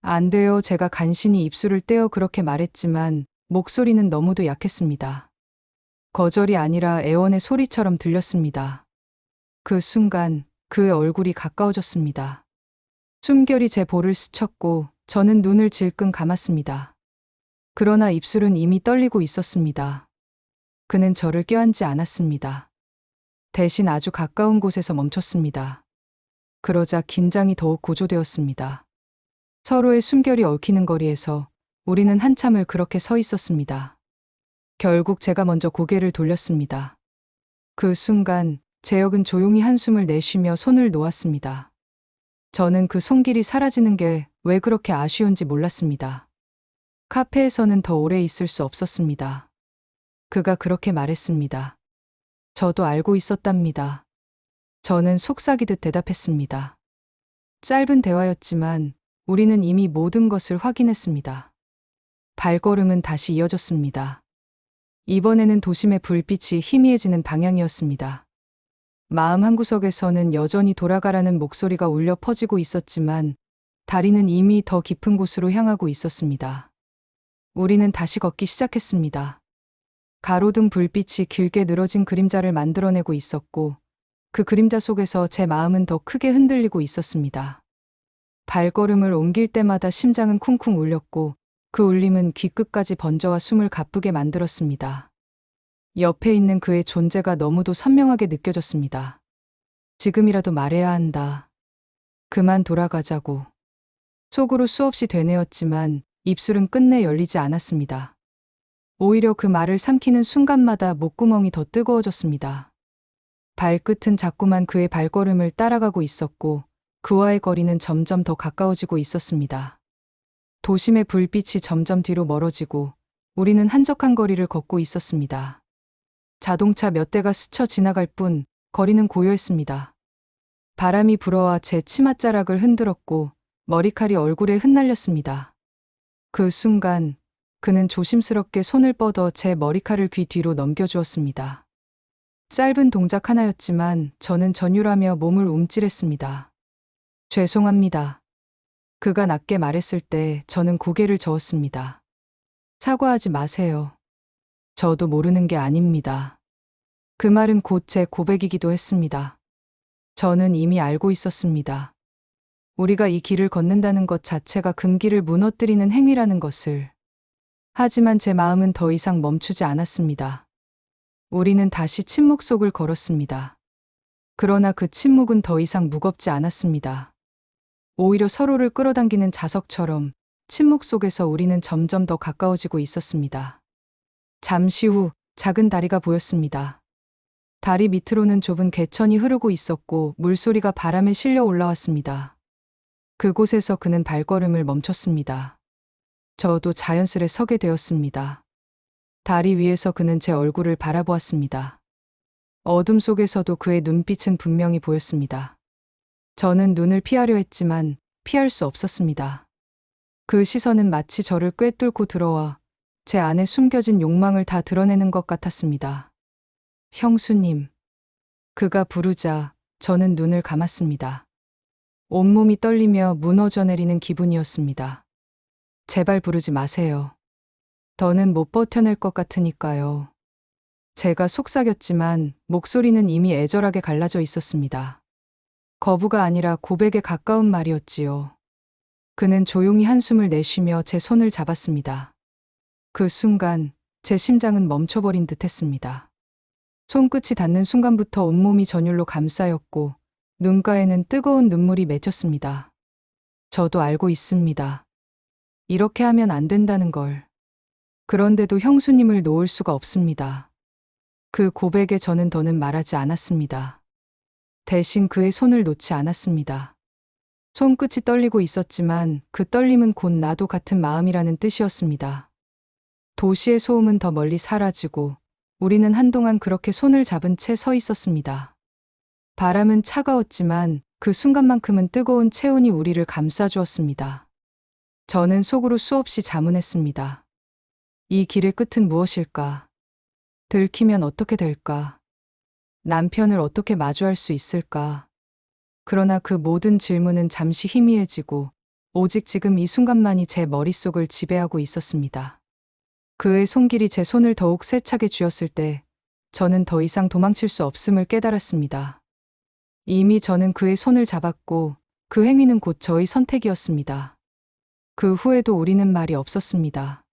안 돼요. 제가 간신히 입술을 떼어 그렇게 말했지만 목소리는 너무도 약했습니다. 거절이 아니라 애원의 소리처럼 들렸습니다. 그 순간 그의 얼굴이 가까워졌습니다. 숨결이 제 볼을 스쳤고 저는 눈을 질끈 감았습니다. 그러나 입술은 이미 떨리고 있었습니다. 그는 저를 껴안지 않았습니다. 대신 아주 가까운 곳에서 멈췄습니다. 그러자 긴장이 더욱 고조되었습니다. 서로의 숨결이 얽히는 거리에서 우리는 한참을 그렇게 서 있었습니다. 결국 제가 먼저 고개를 돌렸습니다. 그 순간 재혁은 조용히 한숨을 내쉬며 손을 놓았습니다. 저는 그 손길이 사라지는 게 왜 그렇게 아쉬운지 몰랐습니다. 카페에서는 더 오래 있을 수 없었습니다. 그가 그렇게 말했습니다. 저도 알고 있었답니다. 저는 속삭이듯 대답했습니다. 짧은 대화였지만 우리는 이미 모든 것을 확인했습니다. 발걸음은 다시 이어졌습니다. 이번에는 도심의 불빛이 희미해지는 방향이었습니다. 마음 한구석에서는 여전히 돌아가라는 목소리가 울려 퍼지고 있었지만 다리는 이미 더 깊은 곳으로 향하고 있었습니다. 우리는 다시 걷기 시작했습니다. 가로등 불빛이 길게 늘어진 그림자를 만들어내고 있었고 그 그림자 속에서 제 마음은 더 크게 흔들리고 있었습니다. 발걸음을 옮길 때마다 심장은 쿵쿵 울렸고 그 울림은 귀끝까지 번져와 숨을 가쁘게 만들었습니다. 옆에 있는 그의 존재가 너무도 선명하게 느껴졌습니다. 지금이라도 말해야 한다. 그만 돌아가자고. 속으로 수없이 되뇌었지만 입술은 끝내 열리지 않았습니다. 오히려 그 말을 삼키는 순간마다 목구멍이 더 뜨거워졌습니다. 발끝은 자꾸만 그의 발걸음을 따라가고 있었고 그와의 거리는 점점 더 가까워지고 있었습니다. 도심의 불빛이 점점 뒤로 멀어지고 우리는 한적한 거리를 걷고 있었습니다. 자동차 몇 대가 스쳐 지나갈 뿐 거리는 고요했습니다. 바람이 불어와 제 치맛자락을 흔들었고 머리칼이 얼굴에 흩날렸습니다. 그 순간 그는 조심스럽게 손을 뻗어 제 머리칼을 귀 뒤로 넘겨주었습니다. 짧은 동작 하나였지만 저는 전율하며 몸을 움찔했습니다. 죄송합니다. 그가 낮게 말했을 때 저는 고개를 저었습니다. 사과하지 마세요. 저도 모르는 게 아닙니다. 그 말은 곧 제 고백이기도 했습니다. 저는 이미 알고 있었습니다. 우리가 이 길을 걷는다는 것 자체가 금기를 무너뜨리는 행위라는 것을. 하지만 제 마음은 더 이상 멈추지 않았습니다. 우리는 다시 침묵 속을 걸었습니다. 그러나 그 침묵은 더 이상 무겁지 않았습니다. 오히려 서로를 끌어당기는 자석처럼 침묵 속에서 우리는 점점 더 가까워지고 있었습니다. 잠시 후 작은 다리가 보였습니다. 다리 밑으로는 좁은 개천이 흐르고 있었고 물소리가 바람에 실려 올라왔습니다. 그곳에서 그는 발걸음을 멈췄습니다. 저도 자연스레 서게 되었습니다. 다리 위에서 그는 제 얼굴을 바라보았습니다. 어둠 속에서도 그의 눈빛은 분명히 보였습니다. 저는 눈을 피하려 했지만 피할 수 없었습니다. 그 시선은 마치 저를 꿰뚫고 들어와 제 안에 숨겨진 욕망을 다 드러내는 것 같았습니다. 형수님. 그가 부르자 저는 눈을 감았습니다. 온몸이 떨리며 무너져 내리는 기분이었습니다. 제발 부르지 마세요. 더는 못 버텨낼 것 같으니까요. 제가 속삭였지만 목소리는 이미 애절하게 갈라져 있었습니다. 거부가 아니라 고백에 가까운 말이었지요. 그는 조용히 한숨을 내쉬며 제 손을 잡았습니다. 그 순간 제 심장은 멈춰버린 듯 했습니다. 손끝이 닿는 순간부터 온몸이 전율로 감싸였고 눈가에는 뜨거운 눈물이 맺혔습니다. 저도 알고 있습니다. 이렇게 하면 안 된다는 걸. 그런데도 형수님을 놓을 수가 없습니다. 그 고백에 저는 더는 말하지 않았습니다. 대신 그의 손을 놓지 않았습니다. 손끝이 떨리고 있었지만 그 떨림은 곧 나도 같은 마음이라는 뜻이었습니다. 도시의 소음은 더 멀리 사라지고 우리는 한동안 그렇게 손을 잡은 채 서 있었습니다. 바람은 차가웠지만 그 순간만큼은 뜨거운 체온이 우리를 감싸주었습니다. 저는 속으로 수없이 자문했습니다. 이 길의 끝은 무엇일까? 들키면 어떻게 될까? 남편을 어떻게 마주할 수 있을까? 그러나 그 모든 질문은 잠시 희미해지고 오직 지금 이 순간만이 제 머릿속을 지배하고 있었습니다. 그의 손길이 제 손을 더욱 세차게 쥐었을 때 저는 더 이상 도망칠 수 없음을 깨달았습니다. 이미 저는 그의 손을 잡았고 그 행위는 곧 저의 선택이었습니다. 그 후에도 우리는 말이 없었습니다.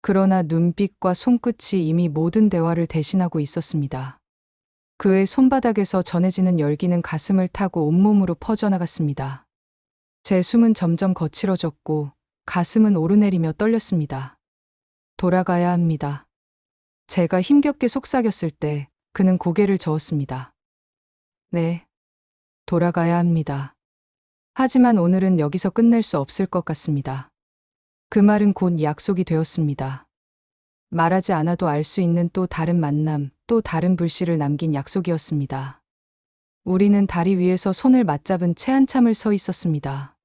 그러나 눈빛과 손끝이 이미 모든 대화를 대신하고 있었습니다. 그의 손바닥에서 전해지는 열기는 가슴을 타고 온몸으로 퍼져나갔습니다. 제 숨은 점점 거칠어졌고 가슴은 오르내리며 떨렸습니다. 돌아가야 합니다. 제가 힘겹게 속삭였을 때 그는 고개를 저었습니다. 네, 돌아가야 합니다. 하지만 오늘은 여기서 끝낼 수 없을 것 같습니다. 그 말은 곧 약속이 되었습니다. 말하지 않아도 알 수 있는 또 다른 만남, 또 다른 불씨를 남긴 약속이었습니다. 우리는 다리 위에서 손을 맞잡은 채 한참을 서 있었습니다.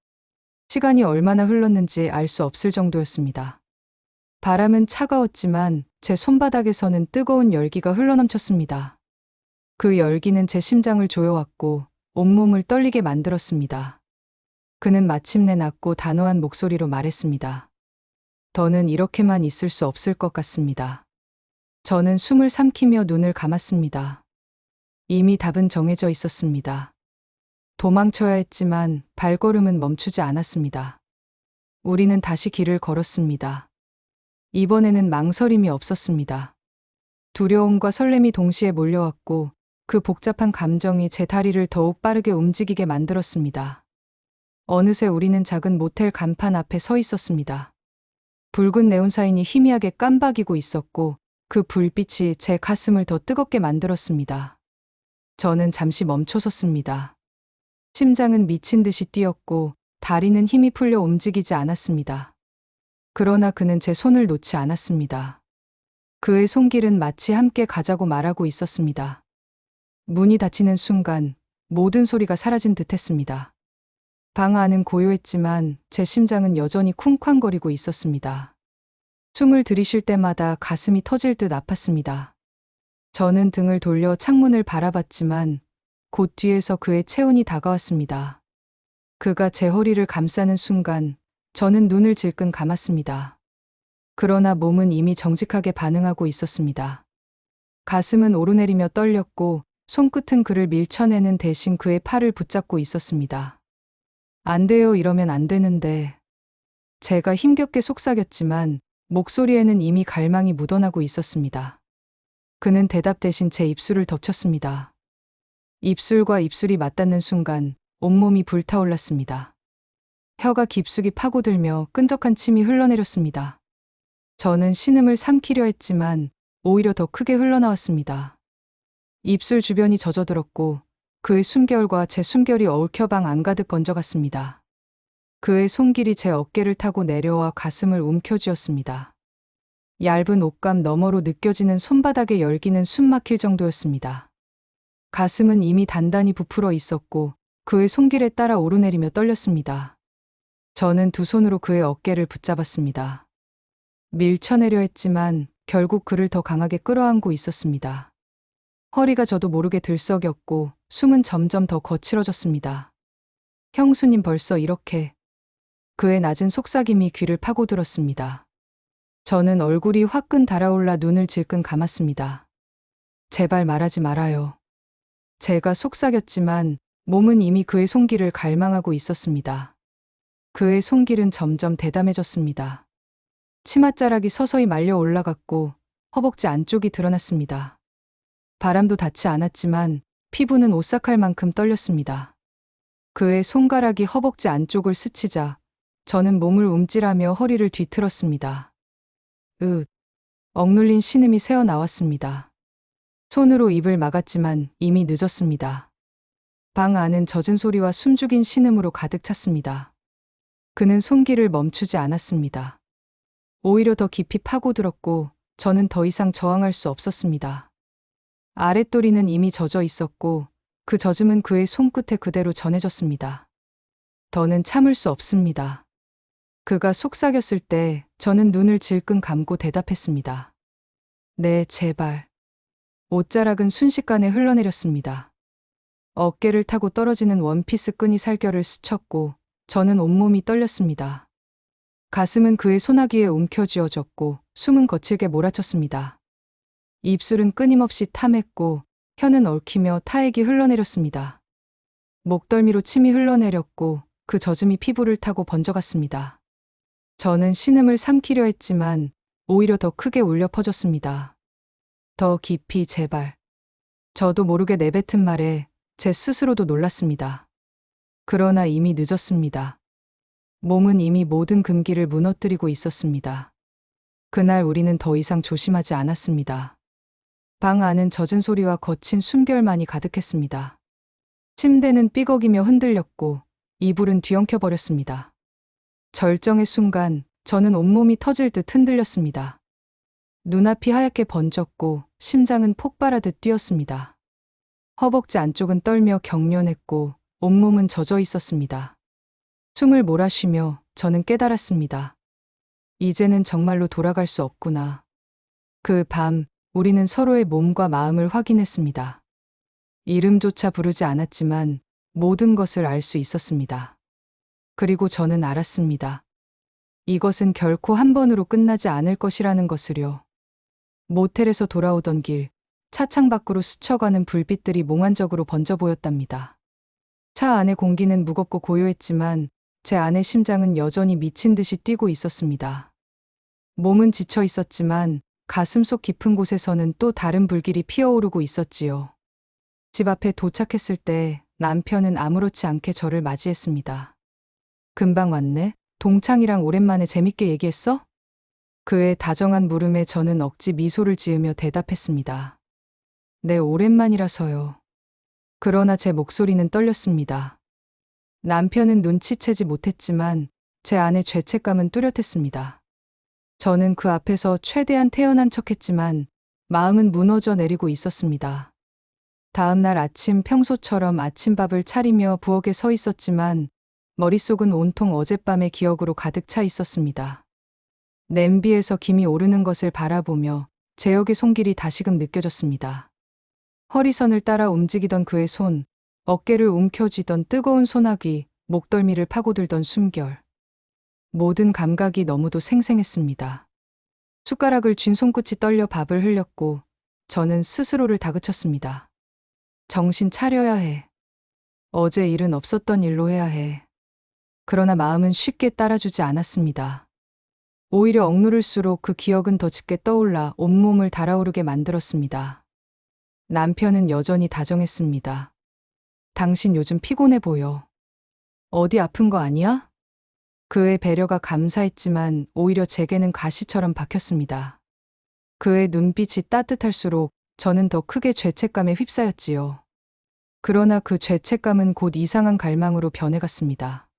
시간이 얼마나 흘렀는지 알 수 없을 정도였습니다. 바람은 차가웠지만 제 손바닥에서는 뜨거운 열기가 흘러넘쳤습니다. 그 열기는 제 심장을 조여왔고 온몸을 떨리게 만들었습니다. 그는 마침내 낮고 단호한 목소리로 말했습니다. 더는 이렇게만 있을 수 없을 것 같습니다. 저는 숨을 삼키며 눈을 감았습니다. 이미 답은 정해져 있었습니다. 도망쳐야 했지만 발걸음은 멈추지 않았습니다. 우리는 다시 길을 걸었습니다. 이번에는 망설임이 없었습니다. 두려움과 설렘이 동시에 몰려왔고 그 복잡한 감정이 제 다리를 더욱 빠르게 움직이게 만들었습니다. 어느새 우리는 작은 모텔 간판 앞에 서 있었습니다. 붉은 네온사인이 희미하게 깜박이고 있었고 그 불빛이 제 가슴을 더 뜨겁게 만들었습니다. 저는 잠시 멈춰섰습니다. 심장은 미친 듯이 뛰었고 다리는 힘이 풀려 움직이지 않았습니다. 그러나 그는 제 손을 놓지 않았습니다. 그의 손길은 마치 함께 가자고 말하고 있었습니다. 문이 닫히는 순간 모든 소리가 사라진 듯했습니다. 방 안은 고요했지만 제 심장은 여전히 쿵쾅거리고 있었습니다. 숨을 들이쉴 때마다 가슴이 터질 듯 아팠습니다. 저는 등을 돌려 창문을 바라봤지만 곧 뒤에서 그의 체온이 다가왔습니다. 그가 제 허리를 감싸는 순간 저는 눈을 질끈 감았습니다. 그러나 몸은 이미 정직하게 반응하고 있었습니다. 가슴은 오르내리며 떨렸고 손끝은 그를 밀쳐내는 대신 그의 팔을 붙잡고 있었습니다. 안 돼요, 이러면 안 되는데. 제가 힘겹게 속삭였지만 목소리에는 이미 갈망이 묻어나고 있었습니다. 그는 대답 대신 제 입술을 덮쳤습니다. 입술과 입술이 맞닿는 순간 온몸이 불타올랐습니다. 혀가 깊숙이 파고들며 끈적한 침이 흘러내렸습니다. 저는 신음을 삼키려 했지만 오히려 더 크게 흘러나왔습니다. 입술 주변이 젖어들었고 그의 숨결과 제 숨결이 얽혀 방 안가득 번져갔습니다. 그의 손길이 제 어깨를 타고 내려와 가슴을 움켜쥐었습니다. 얇은 옷감 너머로 느껴지는 손바닥의 열기는 숨 막힐 정도였습니다. 가슴은 이미 단단히 부풀어 있었고 그의 손길에 따라 오르내리며 떨렸습니다. 저는 두 손으로 그의 어깨를 붙잡았습니다. 밀쳐내려 했지만 결국 그를 더 강하게 끌어안고 있었습니다. 허리가 저도 모르게 들썩였고 숨은 점점 더 거칠어졌습니다. 형수님 벌써 이렇게. 그의 낮은 속삭임이 귀를 파고들었습니다. 저는 얼굴이 화끈 달아올라 눈을 질끈 감았습니다. 제발 말하지 말아요. 제가 속삭였지만 몸은 이미 그의 손길을 갈망하고 있었습니다. 그의 손길은 점점 대담해졌습니다. 치맛자락이 서서히 말려 올라갔고 허벅지 안쪽이 드러났습니다. 바람도 닿지 않았지만 피부는 오싹할 만큼 떨렸습니다. 그의 손가락이 허벅지 안쪽을 스치자 저는 몸을 움찔하며 허리를 뒤틀었습니다. 억눌린 신음이 새어나왔습니다. 손으로 입을 막았지만 이미 늦었습니다. 방 안은 젖은 소리와 숨죽인 신음으로 가득 찼습니다. 그는 손길을 멈추지 않았습니다. 오히려 더 깊이 파고들었고 저는 더 이상 저항할 수 없었습니다. 아랫도리는 이미 젖어 있었고 그 젖음은 그의 손끝에 그대로 전해졌습니다. 더는 참을 수 없습니다. 그가 속삭였을 때 저는 눈을 질끈 감고 대답했습니다. 네, 제발. 옷자락은 순식간에 흘러내렸습니다. 어깨를 타고 떨어지는 원피스 끈이 살결을 스쳤고 저는 온몸이 떨렸습니다. 가슴은 그의 소나기에 움켜쥐어졌고 숨은 거칠게 몰아쳤습니다. 입술은 끊임없이 탐했고 혀는 얽히며 타액이 흘러내렸습니다. 목덜미로 침이 흘러내렸고 그 젖음이 피부를 타고 번져갔습니다. 저는 신음을 삼키려 했지만 오히려 더 크게 울려 퍼졌습니다. 더 깊이 제발. 저도 모르게 내뱉은 말에 제 스스로도 놀랐습니다. 그러나 이미 늦었습니다. 몸은 이미 모든 금기를 무너뜨리고 있었습니다. 그날 우리는 더 이상 조심하지 않았습니다. 방 안은 젖은 소리와 거친 숨결만이 가득했습니다. 침대는 삐걱이며 흔들렸고 이불은 뒤엉켜버렸습니다. 절정의 순간 저는 온몸이 터질 듯 흔들렸습니다. 눈앞이 하얗게 번졌고 심장은 폭발하듯 뛰었습니다. 허벅지 안쪽은 떨며 경련했고 온몸은 젖어 있었습니다. 숨을 몰아쉬며 저는 깨달았습니다. 이제는 정말로 돌아갈 수 없구나. 그 밤 우리는 서로의 몸과 마음을 확인했습니다. 이름조차 부르지 않았지만 모든 것을 알 수 있었습니다. 그리고 저는 알았습니다. 이것은 결코 한 번으로 끝나지 않을 것이라는 것을요. 모텔에서 돌아오던 길, 차창 밖으로 스쳐가는 불빛들이 몽환적으로 번져 보였답니다. 차 안의 공기는 무겁고 고요했지만 제 안의 심장은 여전히 미친 듯이 뛰고 있었습니다. 몸은 지쳐 있었지만 가슴속 깊은 곳에서는 또 다른 불길이 피어오르고 있었지요. 집 앞에 도착했을 때 남편은 아무렇지 않게 저를 맞이했습니다. 금방 왔네? 동창이랑 오랜만에 재밌게 얘기했어? 그의 다정한 물음에 저는 억지 미소를 지으며 대답했습니다. 네, 오랜만이라서요. 그러나 제 목소리는 떨렸습니다. 남편은 눈치채지 못했지만 제 안의 죄책감은 뚜렷했습니다. 저는 그 앞에서 최대한 태연한 척했지만 마음은 무너져 내리고 있었습니다. 다음 날 아침 평소처럼 아침밥을 차리며 부엌에 서 있었지만 머릿속은 온통 어젯밤의 기억으로 가득 차 있었습니다. 냄비에서 김이 오르는 것을 바라보며 제역의 손길이 다시금 느껴졌습니다. 허리선을 따라 움직이던 그의 손, 어깨를 움켜쥐던 뜨거운 소나기, 목덜미를 파고들던 숨결. 모든 감각이 너무도 생생했습니다. 숟가락을 쥔 손끝이 떨려 밥을 흘렸고 저는 스스로를 다그쳤습니다. 정신 차려야 해. 어제 일은 없었던 일로 해야 해. 그러나 마음은 쉽게 따라주지 않았습니다. 오히려 억누를수록 그 기억은 더 짙게 떠올라 온몸을 달아오르게 만들었습니다. 남편은 여전히 다정했습니다. 당신 요즘 피곤해 보여. 어디 아픈 거 아니야? 그의 배려가 감사했지만 오히려 제게는 가시처럼 박혔습니다. 그의 눈빛이 따뜻할수록 저는 더 크게 죄책감에 휩싸였지요. 그러나 그 죄책감은 곧 이상한 갈망으로 변해갔습니다.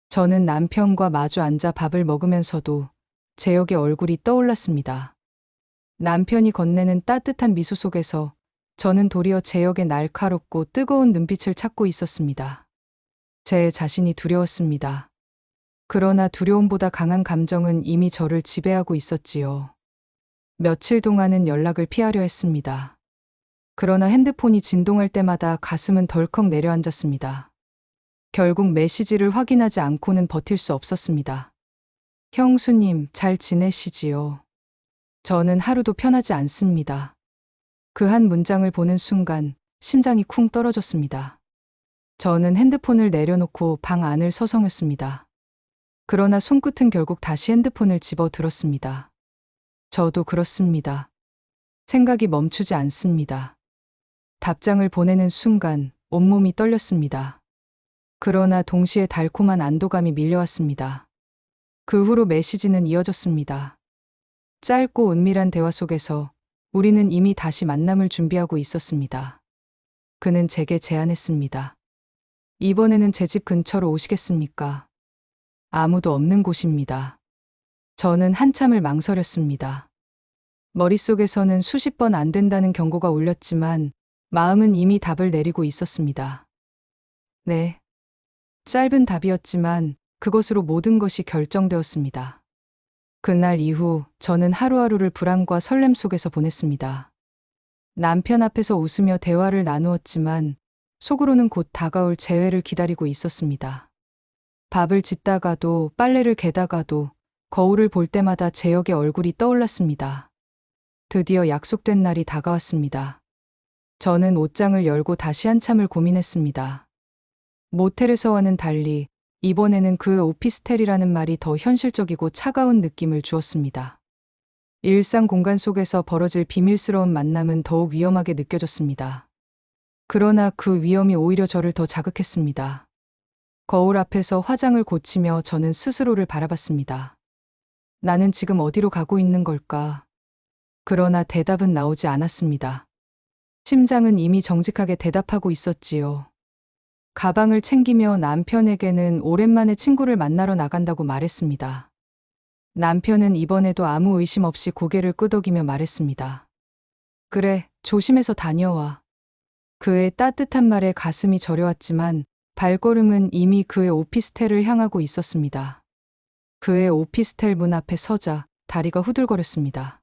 저는 남편과 마주 앉아 밥을 먹으면서도 제역의 얼굴이 떠올랐습니다. 남편이 건네는 따뜻한 미소 속에서 저는 도리어 제역의 날카롭고 뜨거운 눈빛을 찾고 있었습니다. 제 자신이 두려웠습니다. 그러나 두려움보다 강한 감정은 이미 저를 지배하고 있었지요. 며칠 동안은 연락을 피하려 했습니다. 그러나 핸드폰이 진동할 때마다 가슴은 덜컥 내려앉았습니다. 결국 메시지를 확인하지 않고는 버틸 수 없었습니다. 형수님, 잘 지내시지요? 저는 하루도 편하지 않습니다. 그 한 문장을 보는 순간 심장이 쿵 떨어졌습니다. 저는 핸드폰을 내려놓고 방 안을 서성였습니다. 그러나 손끝은 결국 다시 핸드폰을 집어 들었습니다. 저도 그렇습니다. 생각이 멈추지 않습니다. 답장을 보내는 순간 온몸이 떨렸습니다. 그러나 동시에 달콤한 안도감이 밀려왔습니다. 그 후로 메시지는 이어졌습니다. 짧고 은밀한 대화 속에서 우리는 이미 다시 만남을 준비하고 있었습니다. 그는 제게 제안했습니다. 이번에는 제 집 근처로 오시겠습니까? 아무도 없는 곳입니다. 저는 한참을 망설였습니다. 머릿속에서는 수십 번 안 된다는 경고가 울렸지만 마음은 이미 답을 내리고 있었습니다. 네. 짧은 답이었지만 그것으로 모든 것이 결정되었습니다. 그날 이후 저는 하루하루를 불안과 설렘 속에서 보냈습니다. 남편 앞에서 웃으며 대화를 나누었지만 속으로는 곧 다가올 재회를 기다리고 있었습니다. 밥을 짓다가도 빨래를 개다가도 거울을 볼 때마다 재혁의 얼굴이 떠올랐습니다. 드디어 약속된 날이 다가왔습니다. 저는 옷장을 열고 다시 한참을 고민했습니다. 모텔에서와는 달리 이번에는 그 오피스텔이라는 말이 더 현실적이고 차가운 느낌을 주었습니다. 일상 공간 속에서 벌어질 비밀스러운 만남은 더욱 위험하게 느껴졌습니다. 그러나 그 위험이 오히려 저를 더 자극했습니다. 거울 앞에서 화장을 고치며 저는 스스로를 바라봤습니다. 나는 지금 어디로 가고 있는 걸까? 그러나 대답은 나오지 않았습니다. 심장은 이미 정직하게 대답하고 있었지요. 가방을 챙기며 남편에게는 오랜만에 친구를 만나러 나간다고 말했습니다. 남편은 이번에도 아무 의심 없이 고개를 끄덕이며 말했습니다. 그래, 조심해서 다녀와. 그의 따뜻한 말에 가슴이 저려왔지만 발걸음은 이미 그의 오피스텔을 향하고 있었습니다. 그의 오피스텔 문 앞에 서자 다리가 후들거렸습니다.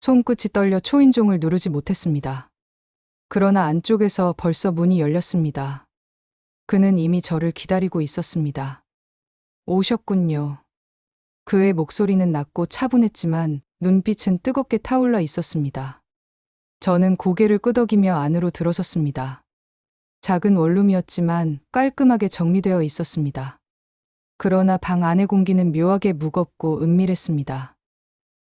손끝이 떨려 초인종을 누르지 못했습니다. 그러나 안쪽에서 벌써 문이 열렸습니다. 그는 이미 저를 기다리고 있었습니다. 오셨군요. 그의 목소리는 낮고 차분했지만 눈빛은 뜨겁게 타올라 있었습니다. 저는 고개를 끄덕이며 안으로 들어섰습니다. 작은 원룸이었지만 깔끔하게 정리되어 있었습니다. 그러나 방 안의 공기는 묘하게 무겁고 은밀했습니다.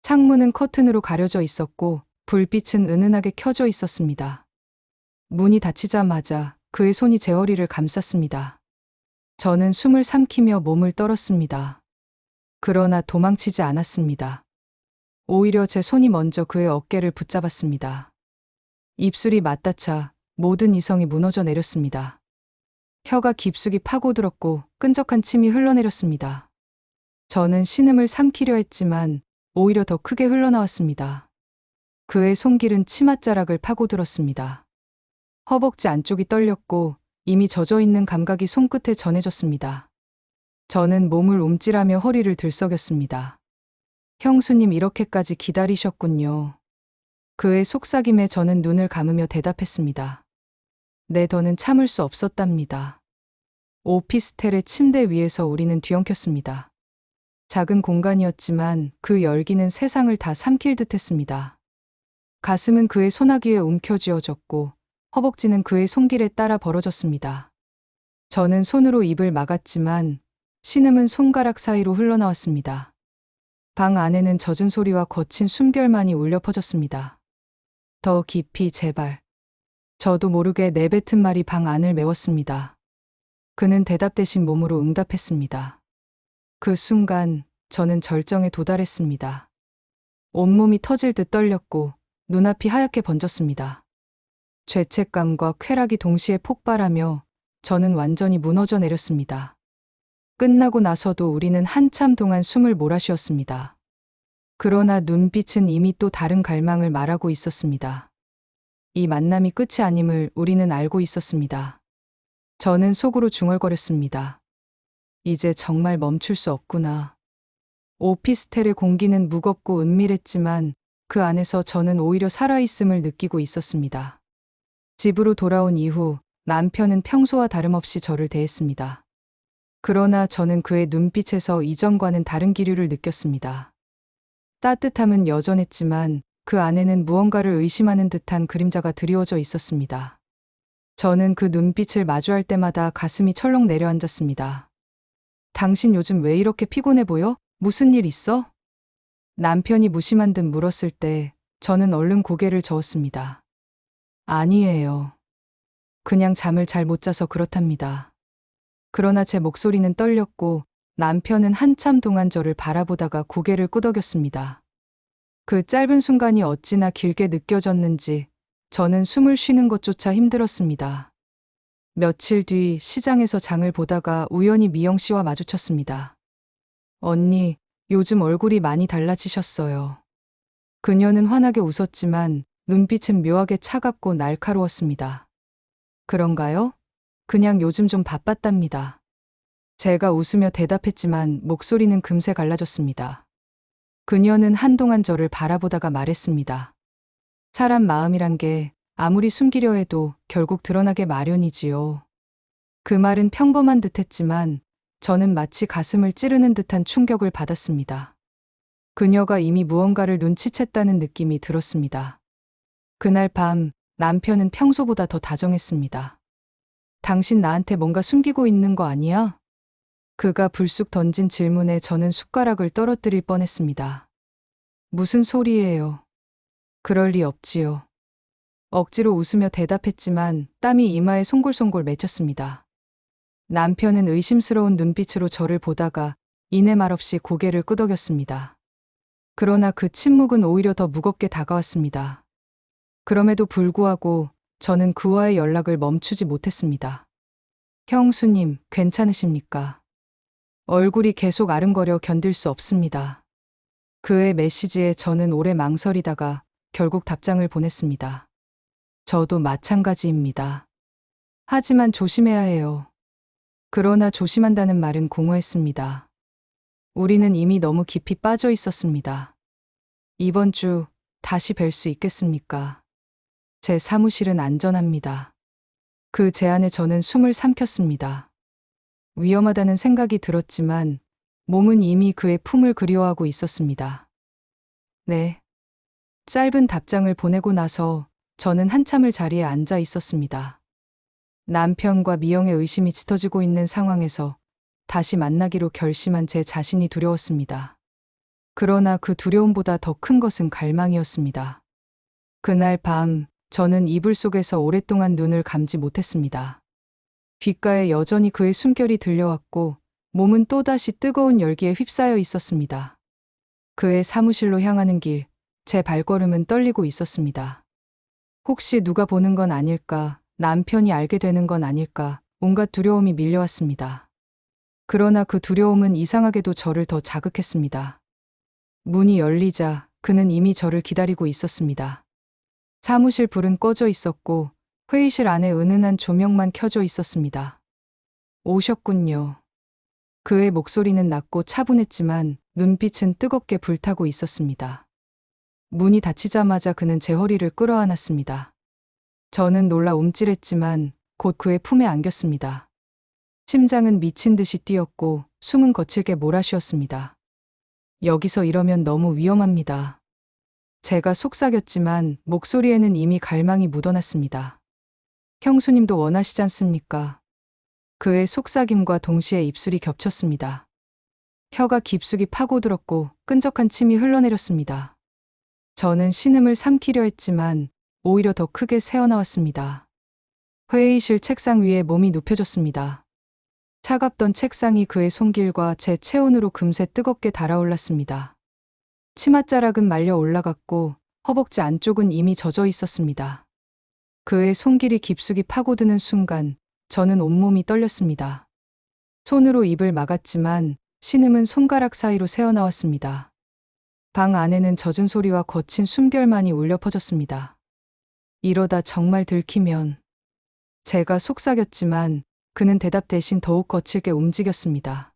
창문은 커튼으로 가려져 있었고 불빛은 은은하게 켜져 있었습니다. 문이 닫히자마자 그의 손이 제 허리를 감쌌습니다. 저는 숨을 삼키며 몸을 떨었습니다. 그러나 도망치지 않았습니다. 오히려 제 손이 먼저 그의 어깨를 붙잡았습니다. 입술이 맞닿자 모든 이성이 무너져 내렸습니다. 혀가 깊숙이 파고들었고 끈적한 침이 흘러내렸습니다. 저는 신음을 삼키려 했지만 오히려 더 크게 흘러나왔습니다. 그의 손길은 치맛자락을 파고들었습니다. 허벅지 안쪽이 떨렸고 이미 젖어있는 감각이 손끝에 전해졌습니다. 저는 몸을 움찔하며 허리를 들썩였습니다. 형수님 이렇게까지 기다리셨군요. 그의 속삭임에 저는 눈을 감으며 대답했습니다. 네, 더는 참을 수 없었답니다. 오피스텔의 침대 위에서 우리는 뒤엉켰습니다. 작은 공간이었지만 그 열기는 세상을 다 삼킬 듯 했습니다. 가슴은 그의 소나기에 움켜쥐어졌고 허벅지는 그의 손길에 따라 벌어졌습니다. 저는 손으로 입을 막았지만 신음은 손가락 사이로 흘러나왔습니다. 방 안에는 젖은 소리와 거친 숨결만이 울려 퍼졌습니다. 더 깊이 제발. 저도 모르게 내뱉은 말이 방 안을 메웠습니다. 그는 대답 대신 몸으로 응답했습니다. 그 순간 저는 절정에 도달했습니다. 온몸이 터질 듯 떨렸고 눈앞이 하얗게 번졌습니다. 죄책감과 쾌락이 동시에 폭발하며 저는 완전히 무너져 내렸습니다. 끝나고 나서도 우리는 한참 동안 숨을 몰아쉬었습니다. 그러나 눈빛은 이미 또 다른 갈망을 말하고 있었습니다. 이 만남이 끝이 아님을 우리는 알고 있었습니다. 저는 속으로 중얼거렸습니다. 이제 정말 멈출 수 없구나. 오피스텔의 공기는 무겁고 은밀했지만 그 안에서 저는 오히려 살아있음을 느끼고 있었습니다. 집으로 돌아온 이후 남편은 평소와 다름없이 저를 대했습니다. 그러나 저는 그의 눈빛에서 이전과는 다른 기류를 느꼈습니다. 따뜻함은 여전했지만 그 안에는 무언가를 의심하는 듯한 그림자가 드리워져 있었습니다. 저는 그 눈빛을 마주할 때마다 가슴이 철렁 내려앉았습니다. 당신 요즘 왜 이렇게 피곤해 보여? 무슨 일 있어? 남편이 무심한 듯 물었을 때 저는 얼른 고개를 저었습니다. 아니에요. 그냥 잠을 잘 못 자서 그렇답니다. 그러나 제 목소리는 떨렸고 남편은 한참 동안 저를 바라보다가 고개를 끄덕였습니다. 그 짧은 순간이 어찌나 길게 느껴졌는지 저는 숨을 쉬는 것조차 힘들었습니다. 며칠 뒤 시장에서 장을 보다가 우연히 미영 씨와 마주쳤습니다. 언니, 요즘 얼굴이 많이 달라지셨어요. 그녀는 환하게 웃었지만 눈빛은 묘하게 차갑고 날카로웠습니다. 그런가요? 그냥 요즘 좀 바빴답니다. 제가 웃으며 대답했지만 목소리는 금세 갈라졌습니다. 그녀는 한동안 저를 바라보다가 말했습니다. 사람 마음이란 게 아무리 숨기려 해도 결국 드러나게 마련이지요. 그 말은 평범한 듯했지만 저는 마치 가슴을 찌르는 듯한 충격을 받았습니다. 그녀가 이미 무언가를 눈치챘다는 느낌이 들었습니다. 그날 밤 남편은 평소보다 더 다정했습니다. 당신 나한테 뭔가 숨기고 있는 거 아니야? 그가 불쑥 던진 질문에 저는 숟가락을 떨어뜨릴 뻔했습니다. 무슨 소리예요? 그럴 리 없지요. 억지로 웃으며 대답했지만 땀이 이마에 송골송골 맺혔습니다. 남편은 의심스러운 눈빛으로 저를 보다가 이내 말없이 고개를 끄덕였습니다. 그러나 그 침묵은 오히려 더 무겁게 다가왔습니다. 그럼에도 불구하고 저는 그와의 연락을 멈추지 못했습니다. 형수님, 괜찮으십니까? 얼굴이 계속 아른거려 견딜 수 없습니다. 그의 메시지에 저는 오래 망설이다가 결국 답장을 보냈습니다. 저도 마찬가지입니다. 하지만 조심해야 해요. 그러나 조심한다는 말은 공허했습니다. 우리는 이미 너무 깊이 빠져 있었습니다. 이번 주 다시 뵐 수 있겠습니까? 제 사무실은 안전합니다. 그 제안에 저는 숨을 삼켰습니다. 위험하다는 생각이 들었지만 몸은 이미 그의 품을 그리워하고 있었습니다. 네. 짧은 답장을 보내고 나서 저는 한참을 자리에 앉아 있었습니다. 남편과 미영의 의심이 짙어지고 있는 상황에서 다시 만나기로 결심한 제 자신이 두려웠습니다. 그러나 그 두려움보다 더 큰 것은 갈망이었습니다. 그날 밤 저는 이불 속에서 오랫동안 눈을 감지 못했습니다. 귓가에 여전히 그의 숨결이 들려왔고 몸은 또다시 뜨거운 열기에 휩싸여 있었습니다. 그의 사무실로 향하는 길, 제 발걸음은 떨리고 있었습니다. 혹시 누가 보는 건 아닐까, 남편이 알게 되는 건 아닐까, 온갖 두려움이 밀려왔습니다. 그러나 그 두려움은 이상하게도 저를 더 자극했습니다. 문이 열리자 그는 이미 저를 기다리고 있었습니다. 사무실 불은 꺼져 있었고 회의실 안에 은은한 조명만 켜져 있었습니다. 오셨군요. 그의 목소리는 낮고 차분했지만 눈빛은 뜨겁게 불타고 있었습니다. 문이 닫히자마자 그는 제 허리를 끌어안았습니다. 저는 놀라 움찔했지만 곧 그의 품에 안겼습니다. 심장은 미친 듯이 뛰었고 숨은 거칠게 몰아쉬었습니다. 여기서 이러면 너무 위험합니다. 제가 속삭였지만 목소리에는 이미 갈망이 묻어났습니다. 형수님도 원하시지 않습니까? 그의 속삭임과 동시에 입술이 겹쳤습니다. 혀가 깊숙이 파고들었고 끈적한 침이 흘러내렸습니다. 저는 신음을 삼키려 했지만 오히려 더 크게 새어나왔습니다. 회의실 책상 위에 몸이 눕혀졌습니다. 차갑던 책상이 그의 손길과 제 체온으로 금세 뜨겁게 달아올랐습니다. 치맛자락은 말려 올라갔고 허벅지 안쪽은 이미 젖어 있었습니다. 그의 손길이 깊숙이 파고드는 순간 저는 온몸이 떨렸습니다. 손으로 입을 막았지만 신음은 손가락 사이로 새어나왔습니다. 방 안에는 젖은 소리와 거친 숨결만이 울려 퍼졌습니다. 이러다 정말 들키면... 제가 속삭였지만 그는 대답 대신 더욱 거칠게 움직였습니다.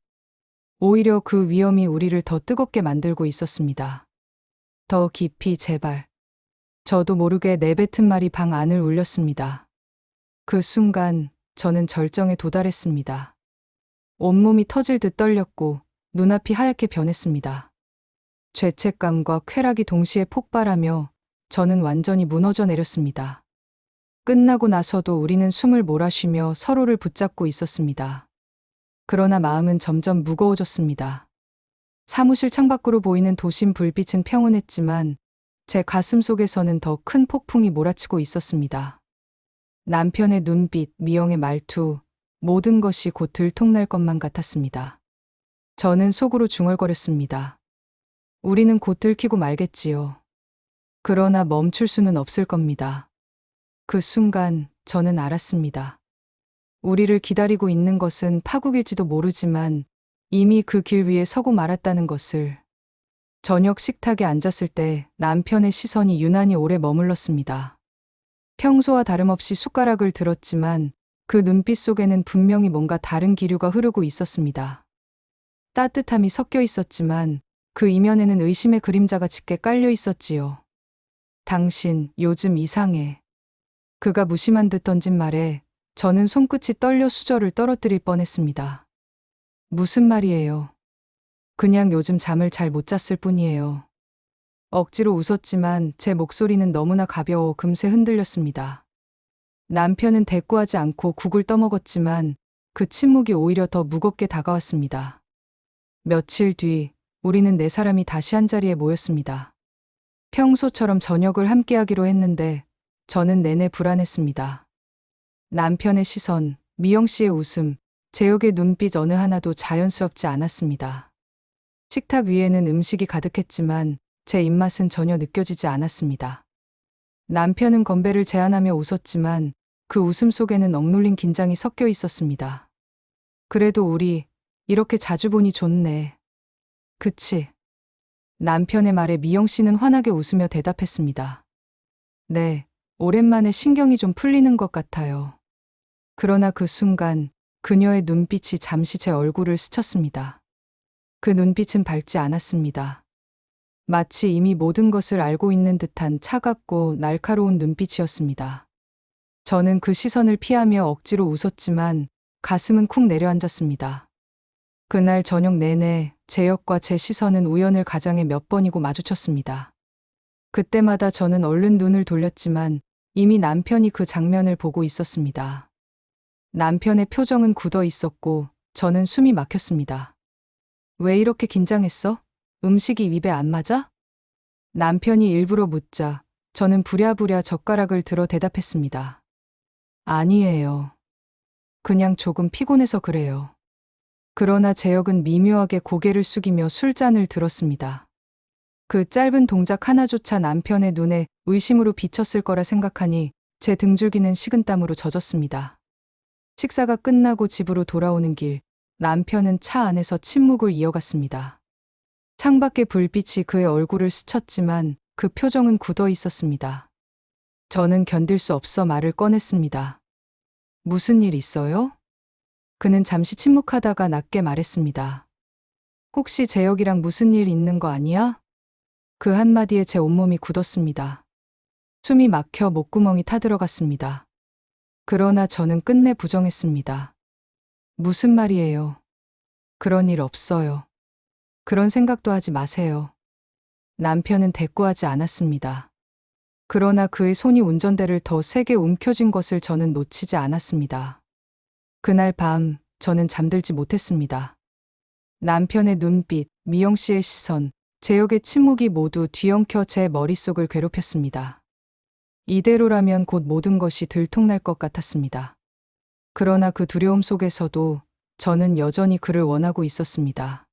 오히려 그 위험이 우리를 더 뜨겁게 만들고 있었습니다. 더 깊이 제발. 저도 모르게 내뱉은 말이 방 안을 울렸습니다. 그 순간 저는 절정에 도달했습니다. 온몸이 터질 듯 떨렸고 눈앞이 하얗게 변했습니다. 죄책감과 쾌락이 동시에 폭발하며 저는 완전히 무너져 내렸습니다. 끝나고 나서도 우리는 숨을 몰아쉬며 서로를 붙잡고 있었습니다. 그러나 마음은 점점 무거워졌습니다. 사무실 창밖으로 보이는 도심 불빛은 평온했지만 제 가슴 속에서는 더 큰 폭풍이 몰아치고 있었습니다. 남편의 눈빛, 미영의 말투, 모든 것이 곧 들통날 것만 같았습니다. 저는 속으로 중얼거렸습니다. 우리는 곧 들키고 말겠지요. 그러나 멈출 수는 없을 겁니다. 그 순간 저는 알았습니다. 우리를 기다리고 있는 것은 파국일지도 모르지만 이미 그 길 위에 서고 말았다는 것을. 저녁 식탁에 앉았을 때 남편의 시선이 유난히 오래 머물렀습니다. 평소와 다름없이 숟가락을 들었지만 그 눈빛 속에는 분명히 뭔가 다른 기류가 흐르고 있었습니다. 따뜻함이 섞여 있었지만 그 이면에는 의심의 그림자가 짙게 깔려 있었지요. 당신, 요즘 이상해. 그가 무심한 듯 던진 말에 저는 손끝이 떨려 수저를 떨어뜨릴 뻔했습니다. 무슨 말이에요? 그냥 요즘 잠을 잘 못 잤을 뿐이에요. 억지로 웃었지만 제 목소리는 너무나 가벼워 금세 흔들렸습니다. 남편은 대꾸하지 않고 국을 떠먹었지만 그 침묵이 오히려 더 무겁게 다가왔습니다. 며칠 뒤 우리는 네 사람이 다시 한자리에 모였습니다. 평소처럼 저녁을 함께하기로 했는데 저는 내내 불안했습니다. 남편의 시선, 미영 씨의 웃음, 재혁의 눈빛 어느 하나도 자연스럽지 않았습니다. 식탁 위에는 음식이 가득했지만 제 입맛은 전혀 느껴지지 않았습니다. 남편은 건배를 제안하며 웃었지만 그 웃음 속에는 억눌린 긴장이 섞여 있었습니다. 그래도 우리 이렇게 자주 보니 좋네. 그치? 남편의 말에 미영 씨는 환하게 웃으며 대답했습니다. 네, 오랜만에 신경이 좀 풀리는 것 같아요. 그러나 그 순간 그녀의 눈빛이 잠시 제 얼굴을 스쳤습니다. 그 눈빛은 밝지 않았습니다. 마치 이미 모든 것을 알고 있는 듯한 차갑고 날카로운 눈빛이었습니다. 저는 그 시선을 피하며 억지로 웃었지만 가슴은 쿵 내려앉았습니다. 그날 저녁 내내 재혁과 제 시선은 우연을 가장해 몇 번이고 마주쳤습니다. 그때마다 저는 얼른 눈을 돌렸지만 이미 남편이 그 장면을 보고 있었습니다. 남편의 표정은 굳어 있었고 저는 숨이 막혔습니다. 왜 이렇게 긴장했어? 음식이 입에 안 맞아? 남편이 일부러 묻자 저는 부랴부랴 젓가락을 들어 대답했습니다. 아니에요. 그냥 조금 피곤해서 그래요. 그러나 재혁은 미묘하게 고개를 숙이며 술잔을 들었습니다. 그 짧은 동작 하나조차 남편의 눈에 의심으로 비쳤을 거라 생각하니 제 등줄기는 식은땀으로 젖었습니다. 식사가 끝나고 집으로 돌아오는 길, 남편은 차 안에서 침묵을 이어갔습니다. 창밖의 불빛이 그의 얼굴을 스쳤지만 그 표정은 굳어 있었습니다. 저는 견딜 수 없어 말을 꺼냈습니다. 무슨 일 있어요? 그는 잠시 침묵하다가 낮게 말했습니다. 혹시 재혁이랑 무슨 일 있는 거 아니야? 그 한마디에 제 온몸이 굳었습니다. 숨이 막혀 목구멍이 타들어갔습니다. 그러나 저는 끝내 부정했습니다. 무슨 말이에요? 그런 일 없어요. 그런 생각도 하지 마세요. 남편은 대꾸하지 않았습니다. 그러나 그의 손이 운전대를 더 세게 움켜쥔 것을 저는 놓치지 않았습니다. 그날 밤 저는 잠들지 못했습니다. 남편의 눈빛, 미영 씨의 시선, 재혁의 침묵이 모두 뒤엉켜 제 머릿속을 괴롭혔습니다. 이대로라면 곧 모든 것이 들통날 것 같았습니다. 그러나 그 두려움 속에서도 저는 여전히 그를 원하고 있었습니다.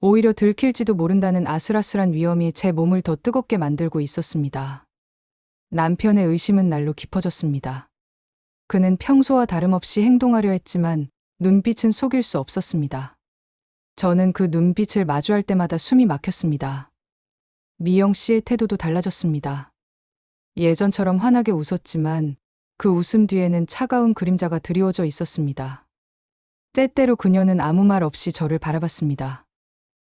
오히려 들킬지도 모른다는 아슬아슬한 위험이 제 몸을 더 뜨겁게 만들고 있었습니다. 남편의 의심은 날로 깊어졌습니다. 그는 평소와 다름없이 행동하려 했지만 눈빛은 속일 수 없었습니다. 저는 그 눈빛을 마주할 때마다 숨이 막혔습니다. 미영 씨의 태도도 달라졌습니다. 예전처럼 환하게 웃었지만 그 웃음 뒤에는 차가운 그림자가 드리워져 있었습니다. 때때로 그녀는 아무 말 없이 저를 바라봤습니다.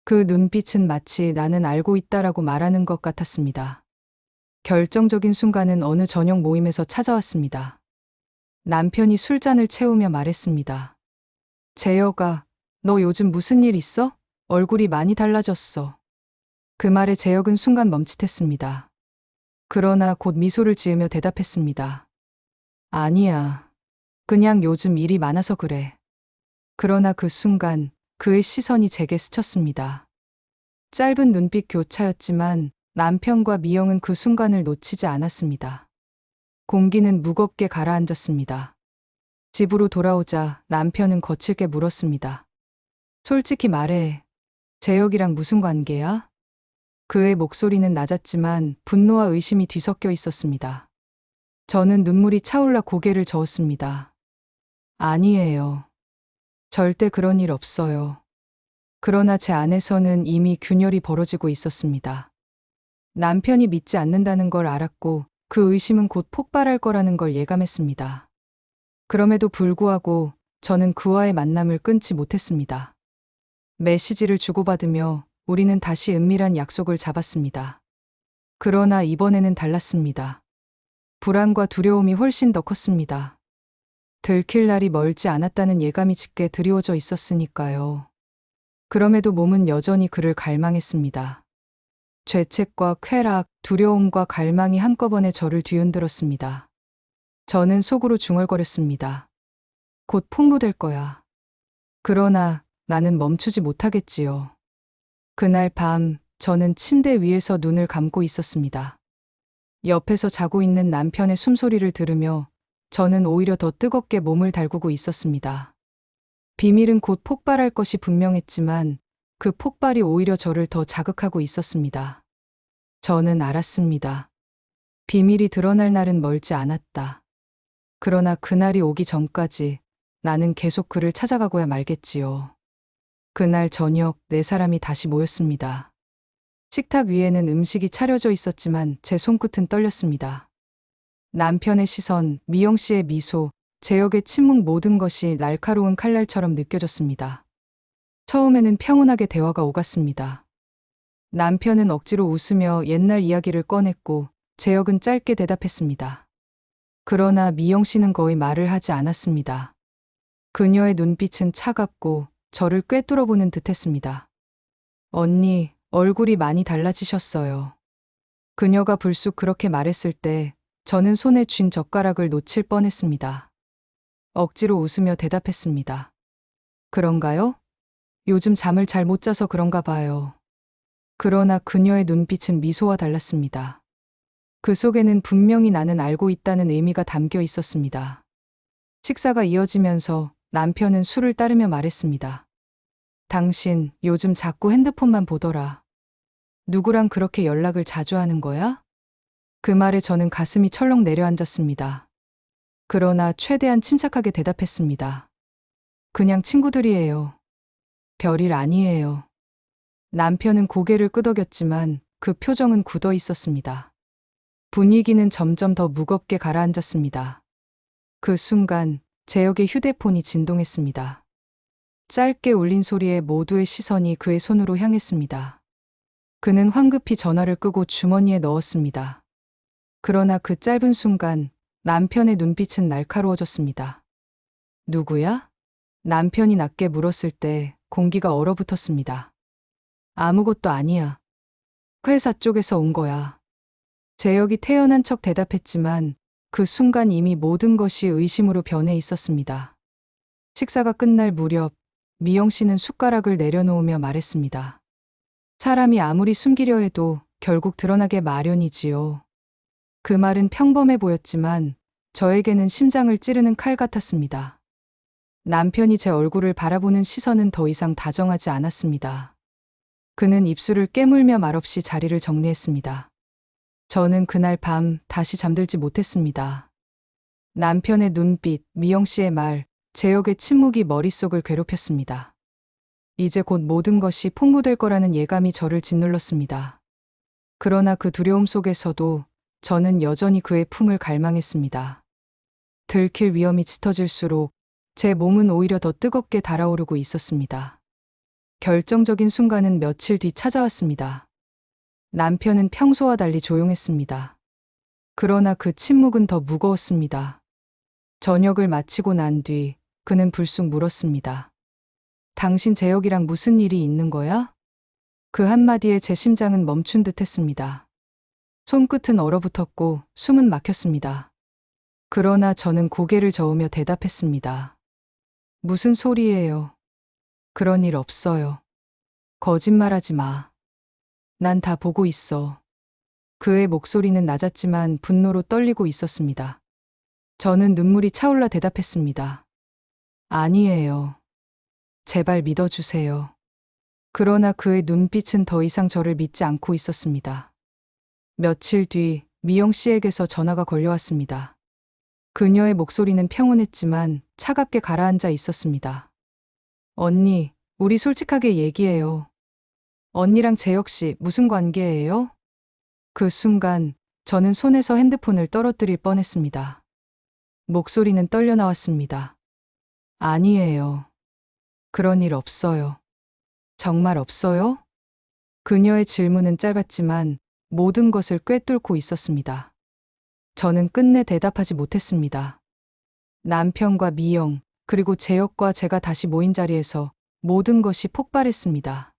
그 눈빛은 마치 나는 알고 있다라고 말하는 것 같았습니다. 결정적인 순간은 어느 저녁 모임에서 찾아왔습니다. 남편이 술잔을 채우며 말했습니다. 재혁아, 너 요즘 무슨 일 있어? 얼굴이 많이 달라졌어. 그 말에 재혁은 순간 멈칫했습니다. 그러나 곧 미소를 지으며 대답했습니다. 아니야. 그냥 요즘 일이 많아서 그래. 그러나 그 순간 그의 시선이 제게 스쳤습니다. 짧은 눈빛 교차였지만 남편과 미영은 그 순간을 놓치지 않았습니다. 공기는 무겁게 가라앉았습니다. 집으로 돌아오자 남편은 거칠게 물었습니다. 솔직히 말해, 재혁이랑 무슨 관계야? 그의 목소리는 낮았지만 분노와 의심이 뒤섞여 있었습니다. 저는 눈물이 차올라 고개를 저었습니다. 아니에요. 절대 그런 일 없어요. 그러나 제 안에서는 이미 균열이 벌어지고 있었습니다. 남편이 믿지 않는다는 걸 알았고 그 의심은 곧 폭발할 거라는 걸 예감했습니다. 그럼에도 불구하고 저는 그와의 만남을 끊지 못했습니다. 메시지를 주고받으며 우리는 다시 은밀한 약속을 잡았습니다. 그러나 이번에는 달랐습니다. 불안과 두려움이 훨씬 더 컸습니다. 들킬 날이 멀지 않았다는 예감이 짙게 드리워져 있었으니까요. 그럼에도 몸은 여전히 그를 갈망했습니다. 죄책과 쾌락, 두려움과 갈망이 한꺼번에 저를 뒤흔들었습니다. 저는 속으로 중얼거렸습니다. 곧 폭로될 거야. 그러나 나는 멈추지 못하겠지요. 그날 밤 저는 침대 위에서 눈을 감고 있었습니다. 옆에서 자고 있는 남편의 숨소리를 들으며 저는 오히려 더 뜨겁게 몸을 달구고 있었습니다. 비밀은 곧 폭발할 것이 분명했지만 그 폭발이 오히려 저를 더 자극하고 있었습니다. 저는 알았습니다. 비밀이 드러날 날은 멀지 않았다. 그러나 그날이 오기 전까지 나는 계속 그를 찾아가고야 말겠지요. 그날 저녁 4사람이 다시 모였습니다. 식탁 위에는 음식이 차려져 있었지만 제 손끝은 떨렸습니다. 남편의 시선, 미영 씨의 미소, 재혁의 침묵 모든 것이 날카로운 칼날처럼 느껴졌습니다. 처음에는 평온하게 대화가 오갔습니다. 남편은 억지로 웃으며 옛날 이야기를 꺼냈고 재혁은 짧게 대답했습니다. 그러나 미영 씨는 거의 말을 하지 않았습니다. 그녀의 눈빛은 차갑고 저를 꿰뚫어보는 듯했습니다. 언니, 얼굴이 많이 달라지셨어요. 그녀가 불쑥 그렇게 말했을 때 저는 손에 쥔 젓가락을 놓칠 뻔했습니다. 억지로 웃으며 대답했습니다. 그런가요? 요즘 잠을 잘 못 자서 그런가 봐요. 그러나 그녀의 눈빛은 미소와 달랐습니다. 그 속에는 분명히 나는 알고 있다는 의미가 담겨 있었습니다. 식사가 이어지면서 남편은 술을 따르며 말했습니다. 당신 요즘 자꾸 핸드폰만 보더라. 누구랑 그렇게 연락을 자주 하는 거야? 그 말에 저는 가슴이 철렁 내려앉았습니다. 그러나 최대한 침착하게 대답했습니다. 그냥 친구들이에요. 별일 아니에요. 남편은 고개를 끄덕였지만 그 표정은 굳어 있었습니다. 분위기는 점점 더 무겁게 가라앉았습니다. 그 순간 재혁의 휴대폰이 진동했습니다. 짧게 울린 소리에 모두의 시선이 그의 손으로 향했습니다. 그는 황급히 전화를 끄고 주머니에 넣었습니다. 그러나 그 짧은 순간 남편의 눈빛은 날카로워졌습니다. 누구야? 남편이 낮게 물었을 때 공기가 얼어붙었습니다. 아무것도 아니야. 회사 쪽에서 온 거야. 재혁이 태연한 척 대답했지만 그 순간 이미 모든 것이 의심으로 변해 있었습니다. 식사가 끝날 무렵 미영 씨는 숟가락을 내려놓으며 말했습니다. 사람이 아무리 숨기려 해도 결국 드러나게 마련이지요. 그 말은 평범해 보였지만 저에게는 심장을 찌르는 칼 같았습니다. 남편이 제 얼굴을 바라보는 시선은 더 이상 다정하지 않았습니다. 그는 입술을 깨물며 말없이 자리를 정리했습니다. 저는 그날 밤 다시 잠들지 못했습니다. 남편의 눈빛, 미영 씨의 말, 재혁의 침묵이 머릿속을 괴롭혔습니다. 이제 곧 모든 것이 폭로될 거라는 예감이 저를 짓눌렀습니다. 그러나 그 두려움 속에서도 저는 여전히 그의 품을 갈망했습니다. 들킬 위험이 짙어질수록 제 몸은 오히려 더 뜨겁게 달아오르고 있었습니다. 결정적인 순간은 며칠 뒤 찾아왔습니다. 남편은 평소와 달리 조용했습니다. 그러나 그 침묵은 더 무거웠습니다. 저녁을 마치고 난 뒤 그는 불쑥 물었습니다. 당신 재혁이랑 무슨 일이 있는 거야? 그 한마디에 제 심장은 멈춘 듯 했습니다. 손끝은 얼어붙었고 숨은 막혔습니다. 그러나 저는 고개를 저으며 대답했습니다. 무슨 소리예요? 그런 일 없어요. 거짓말하지 마. 난 다 보고 있어. 그의 목소리는 낮았지만 분노로 떨리고 있었습니다. 저는 눈물이 차올라 대답했습니다. 아니에요. 제발 믿어주세요. 그러나 그의 눈빛은 더 이상 저를 믿지 않고 있었습니다. 며칠 뒤 미영 씨에게서 전화가 걸려왔습니다. 그녀의 목소리는 평온했지만 차갑게 가라앉아 있었습니다. 언니, 우리 솔직하게 얘기해요. 언니랑 재혁 씨 무슨 관계예요? 그 순간 저는 손에서 핸드폰을 떨어뜨릴 뻔했습니다. 목소리는 떨려 나왔습니다. 아니에요. 그런 일 없어요. 정말 없어요? 그녀의 질문은 짧았지만 모든 것을 꿰뚫고 있었습니다. 저는 끝내 대답하지 못했습니다. 남편과 미영, 그리고 재혁과 제가 다시 모인 자리에서 모든 것이 폭발했습니다.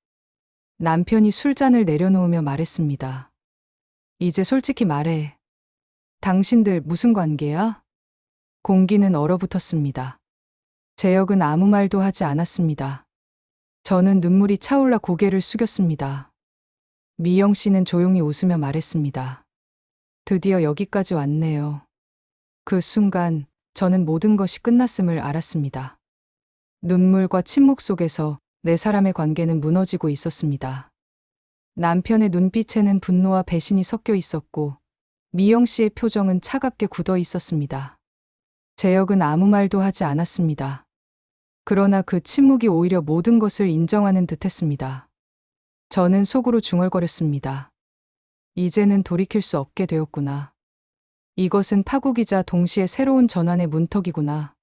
남편이 술잔을 내려놓으며 말했습니다. 이제 솔직히 말해. 당신들 무슨 관계야? 공기는 얼어붙었습니다. 재혁은 아무 말도 하지 않았습니다. 저는 눈물이 차올라 고개를 숙였습니다. 미영 씨는 조용히 웃으며 말했습니다. 드디어 여기까지 왔네요. 그 순간 저는 모든 것이 끝났음을 알았습니다. 눈물과 침묵 속에서 네 사람의 관계는 무너지고 있었습니다. 남편의 눈빛에는 분노와 배신이 섞여 있었고 미영 씨의 표정은 차갑게 굳어 있었습니다. 재혁은 아무 말도 하지 않았습니다. 그러나 그 침묵이 오히려 모든 것을 인정하는 듯했습니다. 저는 속으로 중얼거렸습니다. 이제는 돌이킬 수 없게 되었구나. 이것은 파국이자 동시에 새로운 전환의 문턱이구나.